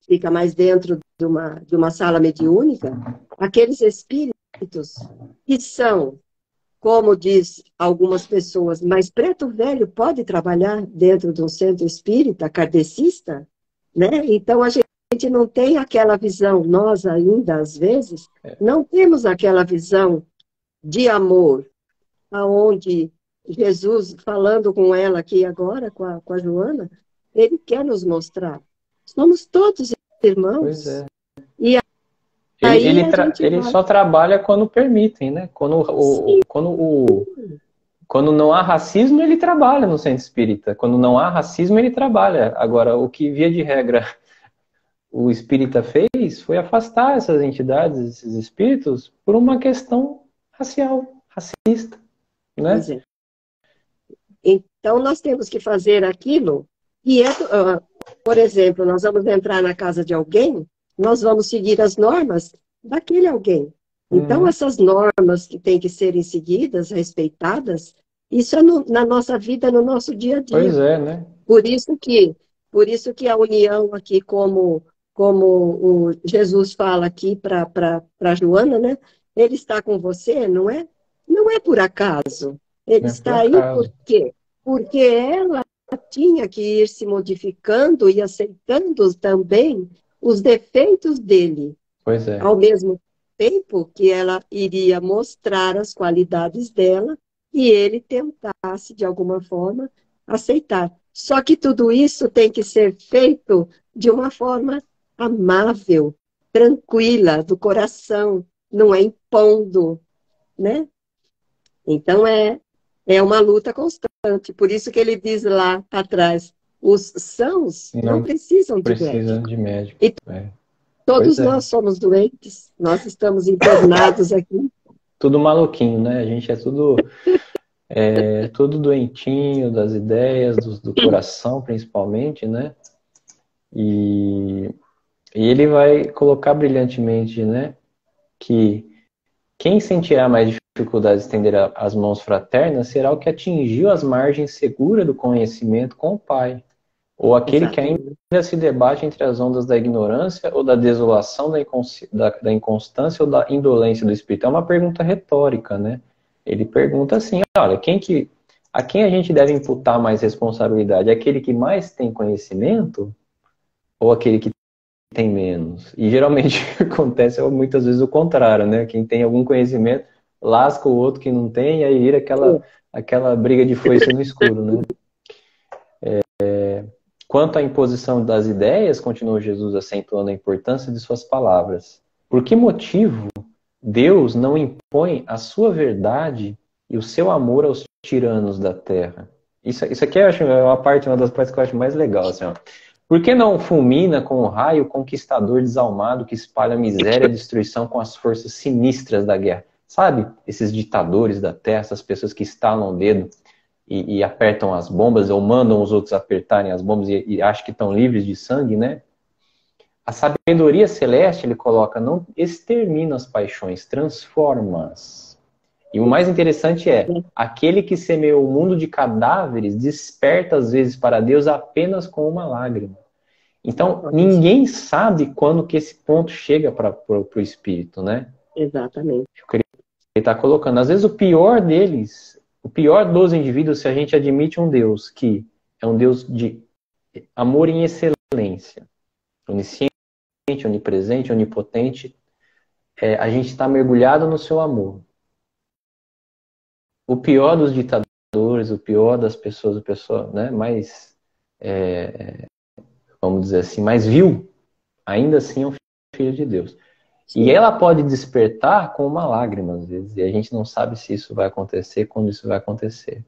fica mais dentro de uma sala mediúnica, aqueles espíritos que são, como diz algumas pessoas, mas preto velho pode trabalhar dentro de um centro espírita kardecista, né? Então a gente não tem aquela visão, nós ainda às vezes não temos aquela visão de amor, aonde Jesus, falando com ela aqui agora, com a Joana, ele quer nos mostrar. Somos todos Pois irmãos. é. E Ele, aí ele, a gente ele vai. só trabalha quando permitem, né? Sim, Quando não há racismo, ele trabalha no centro espírita. Quando não há racismo, ele trabalha. Agora, o que, via de regra, o espírita fez foi afastar essas entidades, esses espíritos, por uma questão racial, racista, pois né? é. Então, nós temos que fazer aquilo que é, por exemplo, nós vamos entrar na casa de alguém, nós vamos seguir as normas daquele alguém. Então, Uhum. essas normas que têm que serem seguidas, respeitadas, isso é na nossa vida, no nosso dia a Pois dia. é, né? Por isso que, por isso que a união aqui, como o Jesus fala aqui para Joana, né? Ele está com você, não é? Não é por acaso. Ele Não é por está aí por acaso. quê? Porque ela tinha que ir se modificando e aceitando também os defeitos dele, Pois é. ao mesmo tempo que ela iria mostrar as qualidades dela e ele tentasse, de alguma forma, aceitar. Só que tudo isso tem que ser feito de uma forma amável, tranquila, do coração, não é impondo, né? Então é uma luta constante. Por isso que ele diz lá atrás, os sãos não Não precisam de precisa médico. de médico. E Pois todos é. nós somos doentes, nós estamos internados aqui. Tudo maluquinho, né? A gente tudo doentinho das ideias, do coração, principalmente, né? E, e ele vai colocar brilhantemente, né? Que quem sentirá mais dificuldade de estender as mãos fraternas será o que atingiu as margens seguras do conhecimento com o Pai, ou aquele que ainda Exatamente. se debate entre as ondas da ignorância ou da desolação, da inconstância ou da indolência do espírito. É uma pergunta retórica, né? Ele pergunta assim, olha, a quem a gente deve imputar mais responsabilidade? Aquele que mais tem conhecimento ou aquele que tem menos? E geralmente acontece muitas vezes o contrário, né? Quem tem algum conhecimento lasca o outro que não tem, e aí vira aquela briga de foice no escuro, né? Quanto à imposição das ideias, continuou Jesus acentuando a importância de suas palavras. Por que motivo Deus não impõe a sua verdade e o seu amor aos tiranos da terra? Isso aqui eu acho uma das partes que eu acho mais legal. Assim, ó. Por que não fulmina com o raio o conquistador desalmado que espalha miséria e destruição com as forças sinistras da guerra? Sabe? Esses ditadores da terra, essas pessoas que estalam o dedo e apertam as bombas ou mandam os outros apertarem as bombas e acham que estão livres de sangue, né? A sabedoria celeste, ele coloca, não extermina as paixões, transforma-as. E o mais interessante é, aquele que semeou o mundo de cadáveres desperta às vezes para Deus apenas com uma lágrima. Então, ninguém sabe quando que esse ponto chega para o espírito, né? Exatamente. Ele está colocando. Às vezes o pior deles, o pior dos indivíduos, se a gente admite um Deus que é um Deus de amor em excelência, onisciente, onipresente, onipotente, a gente está mergulhado no seu amor. O pior dos ditadores, o pior das pessoas, né, mais, vamos dizer assim, mais vil, ainda assim é um filho de Deus. Sim. E ela pode despertar com uma lágrima, às vezes, e a gente não sabe se isso vai acontecer, quando isso vai acontecer.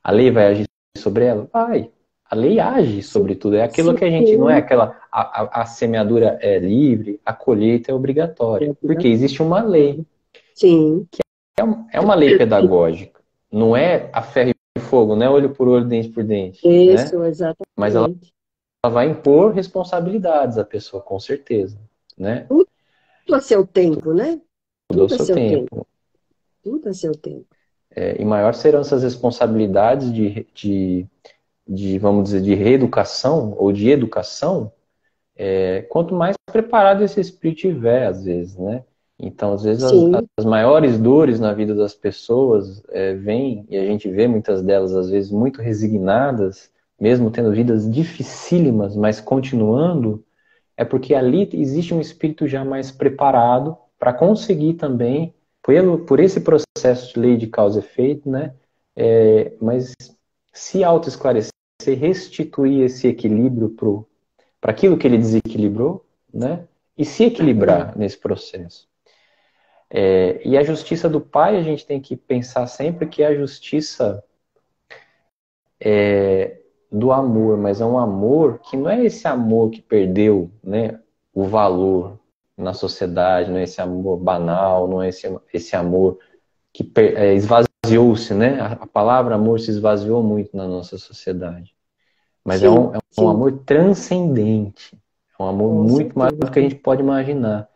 A lei vai agir sobre ela? Vai. A lei age sobre tudo. É aquilo que a gente, não é aquela, a semeadura é livre, a colheita é obrigatória. Porque existe uma lei. Sim. Que é uma lei pedagógica. Não é a ferro e fogo, não é olho por olho, dente por dente. Isso, né? Exatamente. Mas ela vai impor responsabilidades à pessoa, com certeza. Né? Tudo a seu tempo, né? Tudo ao seu tempo. Tudo a seu tempo. E maior serão essas responsabilidades de, vamos dizer, de reeducação ou de educação, quanto mais preparado esse espírito tiver, às vezes, né? Então, às vezes, as maiores dores na vida das pessoas vêm, e a gente vê muitas delas, às vezes, muito resignadas, mesmo tendo vidas dificílimas, mas continuando, é porque ali existe um espírito já mais preparado para conseguir também, por esse processo de lei de causa e efeito, né? Mas se autoesclarecer, restituir esse equilíbrio para aquilo que ele desequilibrou, né? E se equilibrar nesse processo. E a justiça do Pai, a gente tem que pensar sempre que é a justiça do amor, mas é um amor que não é esse amor que perdeu, né, o valor na sociedade, não é esse amor banal, não é esse amor que esvaziou-se, né? A palavra amor se esvaziou muito na nossa sociedade. Mas é um amor transcendente. É um amor muito maior do que a gente pode imaginar.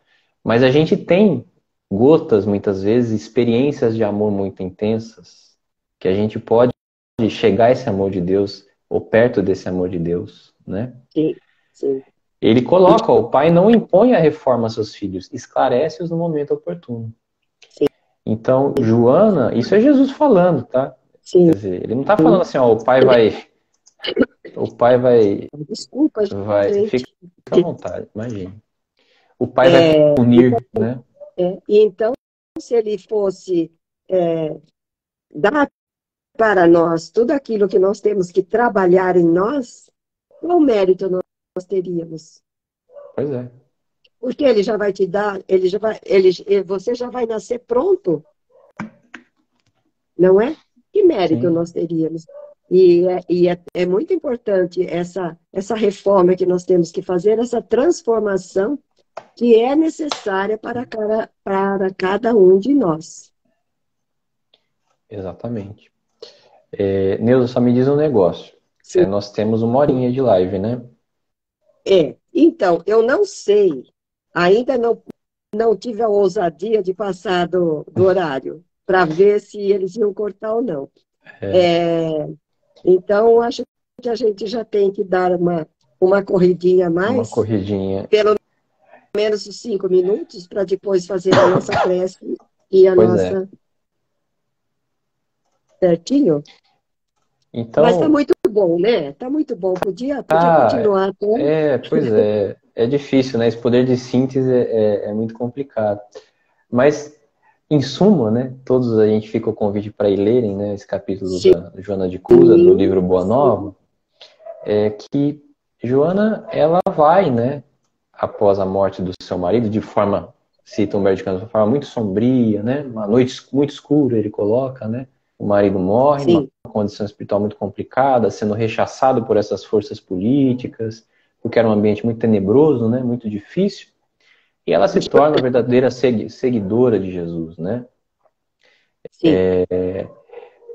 Mas a gente tem gotas, muitas vezes, experiências de amor muito intensas, que a gente pode chegar a esse amor de Deus, ou perto desse amor de Deus, né? Sim. Ele coloca, o pai não impõe a reforma a seus filhos, esclarece-os no momento oportuno. Sim. Então, Joana, isso é Jesus falando, tá? Sim. Quer dizer, ele não está falando assim, ó, o pai vai... Desculpa, gente. Fica à vontade, imagine. O pai vai punir, né? Então, se ele fosse dar para nós tudo aquilo que nós temos que trabalhar em nós, qual mérito nós teríamos? Pois é. Porque ele já vai te dar, você já vai nascer pronto. Não é? Que mérito nós teríamos? E é muito importante essa reforma que nós temos que fazer, essa transformação que é necessária para cada um de nós. Exatamente. Neuza, só me diz um negócio. Nós temos 1 horinha de live, né? Então, eu não sei, ainda não tive a ousadia de passar do horário, para ver se eles iam cortar ou não. Então, acho que a gente já tem que dar uma corridinha a mais. Uma corridinha. Pelo menos os 5 minutos, para depois fazer a nossa prece e a nossa... Certinho? Então, mas está muito bom, né? Está muito bom. Podia continuar. Pois é. É difícil, né? Esse poder de síntese é muito complicado. Mas, em suma, né? Todos a gente fica o convite para ir lerem, né? Esse capítulo da Joana de Cusa, do livro Boa Nova. Que Joana, ela vai, né? Após a morte do seu marido, de forma, cita Humberto de Campos, de forma muito sombria, né? Uma noite muito escura, ele coloca, né? O marido morre, uma condição espiritual muito complicada, sendo rechaçado por essas forças políticas, porque era um ambiente muito tenebroso, né? Muito difícil. E ela se torna uma verdadeira seguidora de Jesus, né? Sim,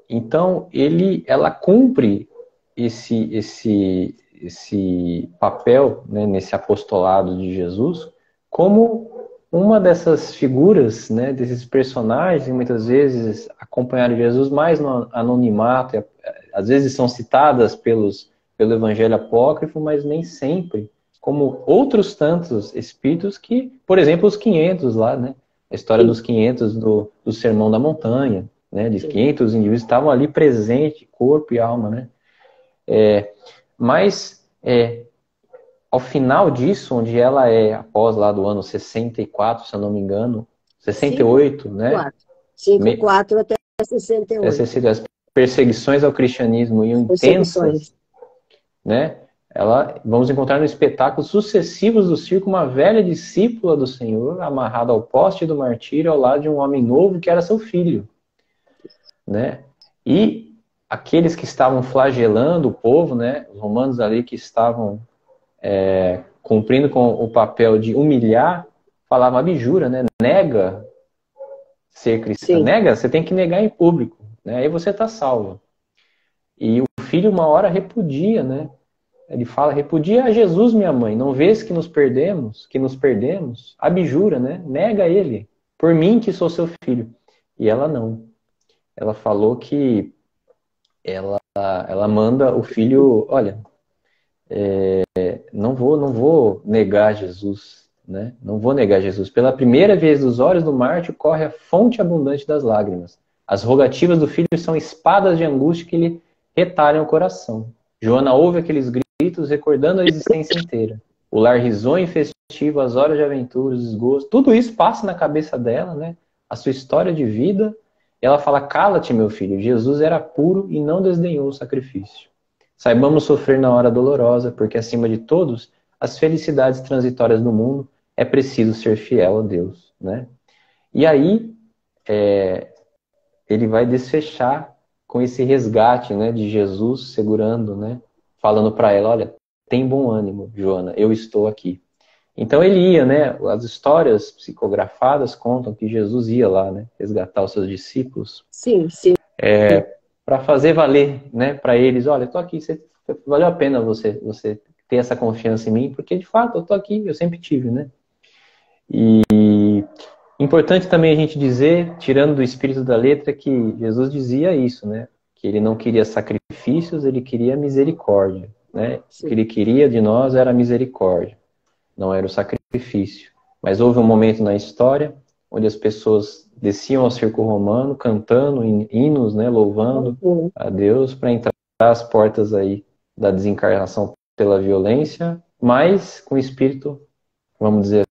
Então, ela cumpre esse papel, né, nesse apostolado de Jesus como uma dessas figuras, né, desses personagens que muitas vezes acompanharam Jesus mais no anonimato, às vezes são citadas pelo Evangelho Apócrifo, mas nem sempre, como outros tantos espíritos que, por exemplo, os 500 lá, né, a história sim, dos 500 do Sermão da Montanha, né, de sim. 500 indivíduos que estavam ali presentes, corpo e alma, né, mas ao final disso, onde ela após lá do ano 64, se eu não me engano, Cinco 68, né? 4. 5-4 até 68. As perseguições ao cristianismo iam intensas, Perseguições. né? Vamos encontrar no espetáculo sucessivos do circo uma velha discípula do Senhor, amarrada ao poste do martírio ao lado de um homem novo que era seu filho, né? E aqueles que estavam flagelando o povo, né? Os romanos ali que estavam cumprindo com o papel de humilhar, falavam abjura, né? Nega ser cristã. Sim, Nega, você tem que negar em público, né? Aí você está salvo. E o filho uma hora repudia, né? Ele fala, repudia a Jesus, minha mãe. Não vês que nos perdemos? Abjura, né? Nega ele, por mim que sou seu filho. E ela não. Ela falou que ela manda o filho, olha, não vou negar Jesus, né? Não vou negar Jesus. Pela primeira vez dos olhos do mártir corre a fonte abundante das lágrimas. As rogativas do filho são espadas de angústia que lhe retalham o coração. Joana ouve aqueles gritos recordando a existência inteira. O lar risonho e festivo, as horas de aventura, os desgostos, tudo isso passa na cabeça dela, né? A sua história de vida. E ela fala, cala-te, meu filho, Jesus era puro e não desdenhou o sacrifício. Saibamos sofrer na hora dolorosa, porque acima de todos, as felicidades transitórias do mundo, é preciso ser fiel a Deus, né? E aí, ele vai desfechar com esse resgate, né, de Jesus segurando, né, falando para ela, olha, tem bom ânimo, Joana, eu estou aqui. Então ele ia, né, as histórias psicografadas contam que Jesus ia lá, né, resgatar os seus discípulos sim, sim. para fazer valer, né, para eles, olha, eu tô aqui, valeu a pena você ter essa confiança em mim, porque de fato eu tô aqui, eu sempre tive, né? E importante também a gente dizer, tirando do espírito da letra, que Jesus dizia isso, né? Que ele não queria sacrifícios, ele queria misericórdia, né? O que Sim. ele queria de nós era a misericórdia, não era o sacrifício. Mas houve um momento na história onde as pessoas desciam ao circo romano cantando hinos, né, louvando Uhum. a Deus para entrar as portas aí da desencarnação pela violência, mas com o espírito, vamos dizer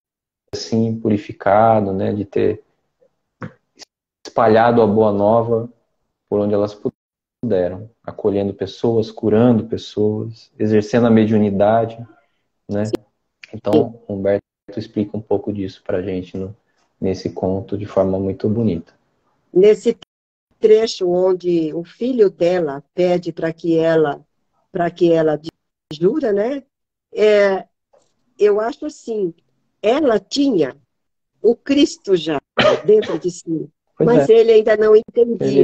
assim, purificado, né, de ter espalhado a boa nova por onde elas puderam, acolhendo pessoas, curando pessoas, exercendo a mediunidade, né? Sim. Então, Humberto explica um pouco disso para a gente nesse conto de forma muito bonita. Nesse trecho onde o filho dela pede para que ela jura, né? É, eu acho assim, ela tinha o Cristo já dentro de si, Pois é, mas ele ainda não entendia.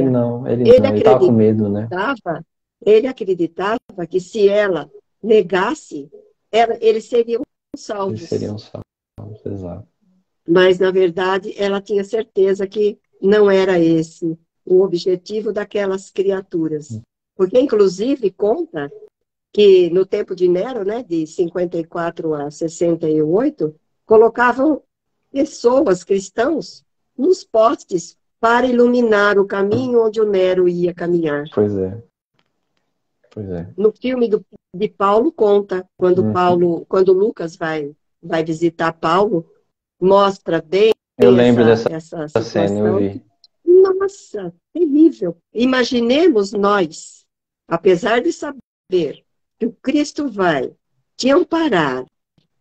Ele ele estava com medo, né? ele acreditava que se ela negasse, eles seriam Eles salvos. seriam salvos, exato. Mas, na verdade, ela tinha certeza que não era esse o objetivo daquelas criaturas. Porque, inclusive, conta que no tempo de Nero, né, de 54 a 68, colocavam pessoas, cristãos, nos postes para iluminar o caminho onde o Nero ia caminhar. Pois é, pois é. No filme de Paulo conta, Uhum. quando Lucas vai visitar Paulo, mostra bem Eu lembro essa dessa cena, eu situação. vi. Nossa, terrível. Imaginemos nós, apesar de saber que o Cristo vai te amparar,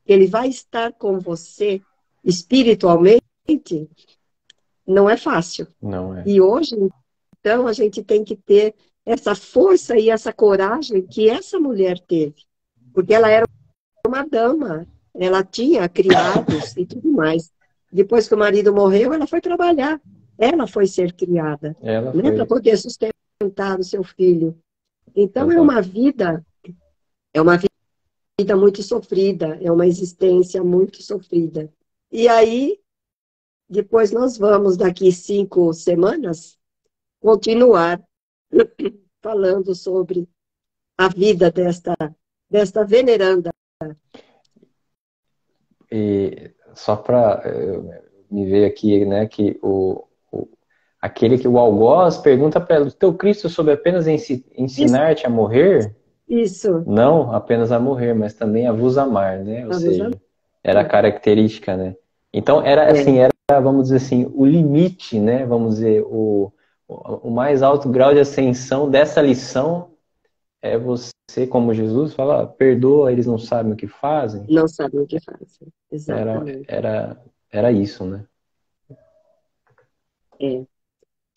que ele vai estar com você espiritualmente, não é fácil. Não é. E hoje, então, a gente tem que ter essa força e essa coragem que essa mulher teve, porque ela era uma dama, ela tinha criados e tudo mais. Depois que o marido morreu, ela foi trabalhar. Ela foi ser criada, Ela né, para foi. poder sustentar o seu filho. Então Exato. é uma vida muito sofrida, é uma existência muito sofrida. E aí, depois nós vamos, daqui 5 semanas, continuar falando sobre a vida desta veneranda. E só para me ver aqui, né, que aquele que o algoz pergunta para ela, o teu Cristo soube apenas Isso, ensinar-te a morrer? isso, Não apenas a morrer, mas também a vos amar, né? Ou vamos seja, amar. era a característica, né? Então era É, assim, era, vamos dizer assim, o limite, né? Vamos dizer, o mais alto grau de ascensão dessa lição é você, como Jesus fala, perdoa, eles não sabem o que fazem. não sabem o que fazem. Era, Exatamente. era, era isso, né? É.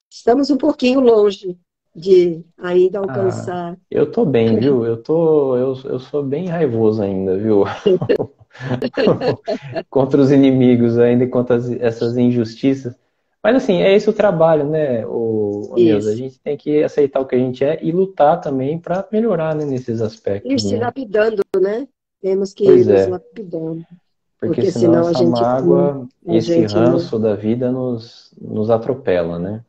Estamos um pouquinho longe de ainda Ah, alcançar. eu tô bem, viu? Eu sou bem raivoso ainda, viu? Contra os inimigos ainda e contra essas injustiças. Mas assim, é esse o trabalho, né, o Neuza? A Isso. gente tem que aceitar o que a gente é e lutar também para melhorar, né, nesses Ir aspectos, se né? lapidando, né? Temos que ir Pois nos é, lapidando, porque porque senão senão essa mágoa, a esse gente não. ranço da vida nos atropela, né?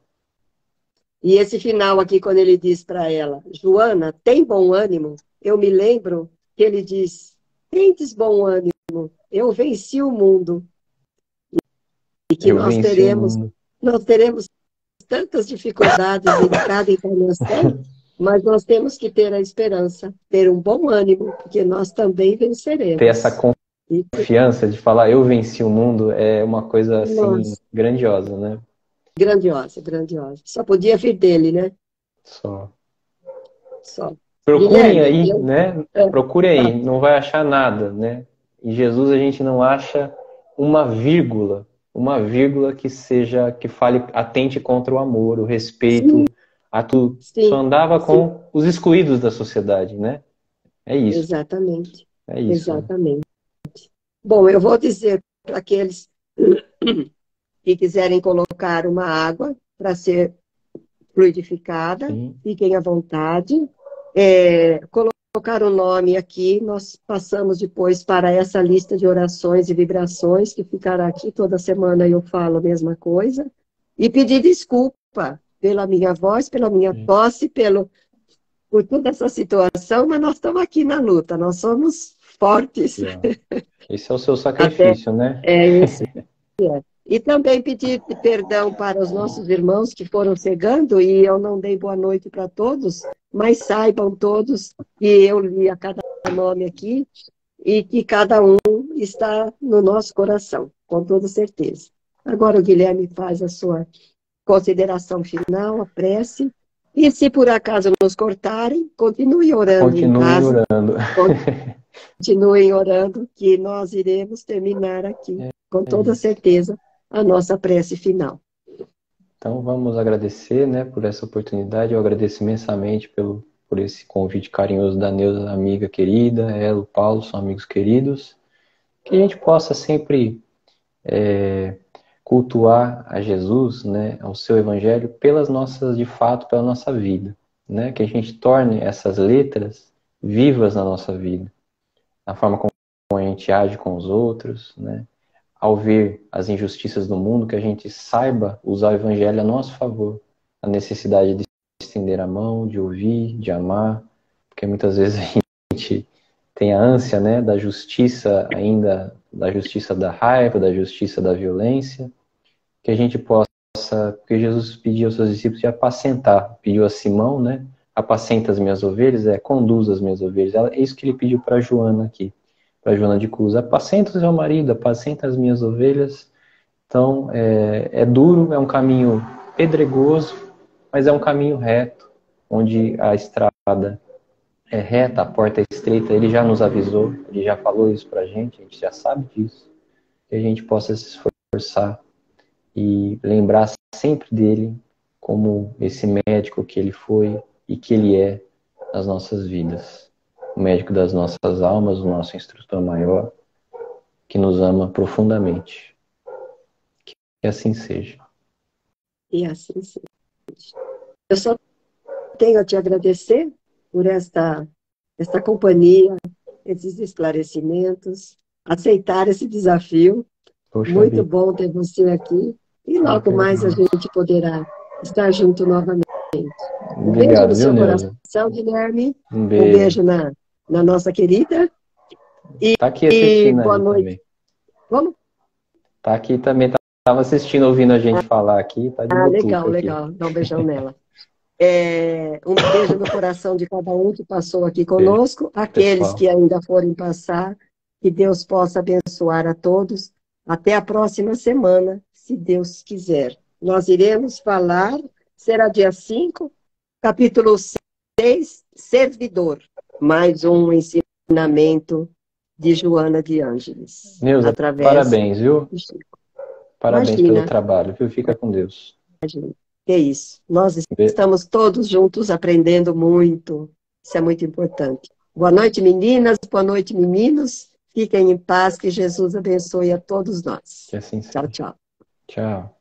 E esse final aqui, quando ele diz para ela, Joana, tem bom ânimo? Eu me lembro que ele diz, tendes bom ânimo, eu venci o mundo. E que Eu venci o mundo. nós teremos tantas dificuldades em cada encarnação, mas nós temos que ter a esperança, ter um bom ânimo, porque nós também Ter essa venceremos. E confiança de falar eu venci o mundo é uma coisa assim nós, grandiosa, né? grandiosa, grandiosa. Só podia vir dele, né? Só. Só. Procurem Guilherme, aí, né? Procurem aí, não vai achar nada, né? Em Jesus a gente não acha uma vírgula que seja, que fale, atente contra o amor, o respeito, sim, a tudo. Só sim, andava sim, com os excluídos da sociedade, né? É isso, exatamente, é isso, né? exatamente. Bom, eu vou dizer para aqueles que quiserem colocar uma água para ser fluidificada, Sim. fiquem à vontade. Colocar o nome aqui, nós passamos depois para essa lista de orações e vibrações, que ficará aqui toda semana eu falo a mesma coisa, e pedir desculpa pela minha voz, pela minha tosse, por toda essa situação, mas nós estamos aqui na luta, nós somos fortes. Aqui, ó. Esse é o seu Até sacrifício, né? esse. E também pedir perdão para os nossos irmãos que foram chegando, e eu não dei boa noite para todos, mas saibam todos que eu li a cada nome aqui e que cada um está no nosso coração, com toda certeza. Agora o Guilherme faz a sua consideração final, a prece, e se por acaso nos cortarem, continue orando em Continue casa, orando. continuem orando, que nós iremos terminar aqui, com É toda isso. certeza, a nossa prece final. Então vamos agradecer, né, por essa oportunidade. Eu agradeço imensamente por esse convite carinhoso da Neuza, amiga querida, ela, o Paulo, são amigos queridos. Que a gente possa sempre cultuar a Jesus, né, ao seu evangelho pelas nossas, de fato, pela nossa vida, né? Que a gente torne essas letras vivas na nossa vida, na forma como a gente age com os outros, né? Ao ver as injustiças do mundo, que a gente saiba usar o evangelho a nosso favor, a necessidade de estender a mão, de ouvir, de amar, porque muitas vezes a gente tem a ânsia, né, da justiça ainda, da justiça da raiva, da justiça da violência, que a gente possa, porque Jesus pediu aos seus discípulos de apacentar, pediu a Simão, né, apacenta as minhas ovelhas, conduz as minhas ovelhas, é isso que ele pediu para Joana aqui, para Joana de Cruz, apacenta o seu marido, apacenta as minhas ovelhas. Então, é duro, é um caminho pedregoso, mas é um caminho reto, onde a estrada é reta, a porta é estreita, ele já nos avisou, ele já falou isso pra gente, a gente já sabe disso, que a gente possa se esforçar e lembrar sempre dele como esse médico que ele foi e que ele é nas nossas vidas. O médico das nossas almas, o nosso instrutor maior, que nos ama profundamente. Que assim seja. E assim seja. Eu só tenho a te agradecer por esta companhia, esses esclarecimentos, aceitar esse desafio. Poxa Muito vida, bom ter você aqui. E eu que logo mais a agradeço. gente poderá estar junto novamente. Um beijo no Obrigado, viu, seu Neuza? coração, Guilherme. Um Um beijo. beijo na nossa querida. Tá aqui E assistindo boa aí noite. também. Vamos? Tá aqui também, tava assistindo, ouvindo a gente falar aqui, tá de Ah, legal, botuca aqui. legal. Dá um beijão nela. Um beijo no coração de cada um que passou aqui Beijo, conosco. Aqueles pessoal. que ainda forem passar, que Deus possa abençoar a todos. Até a próxima semana, se Deus quiser. Nós iremos falar, será dia 5, capítulo 6, Servidor. Mais um ensinamento de Joana de Ângeles, Neuza, através parabéns, viu? do Chico. Parabéns pelo Imagina, trabalho, viu? Fica com Deus. imagina. Que é isso. Nós Be- estamos todos juntos aprendendo muito. Isso é muito importante. Boa noite, meninas. Boa noite, meninos. Fiquem em paz. Que Jesus abençoe a todos nós. Que assim Tchau, seja. tchau. Tchau.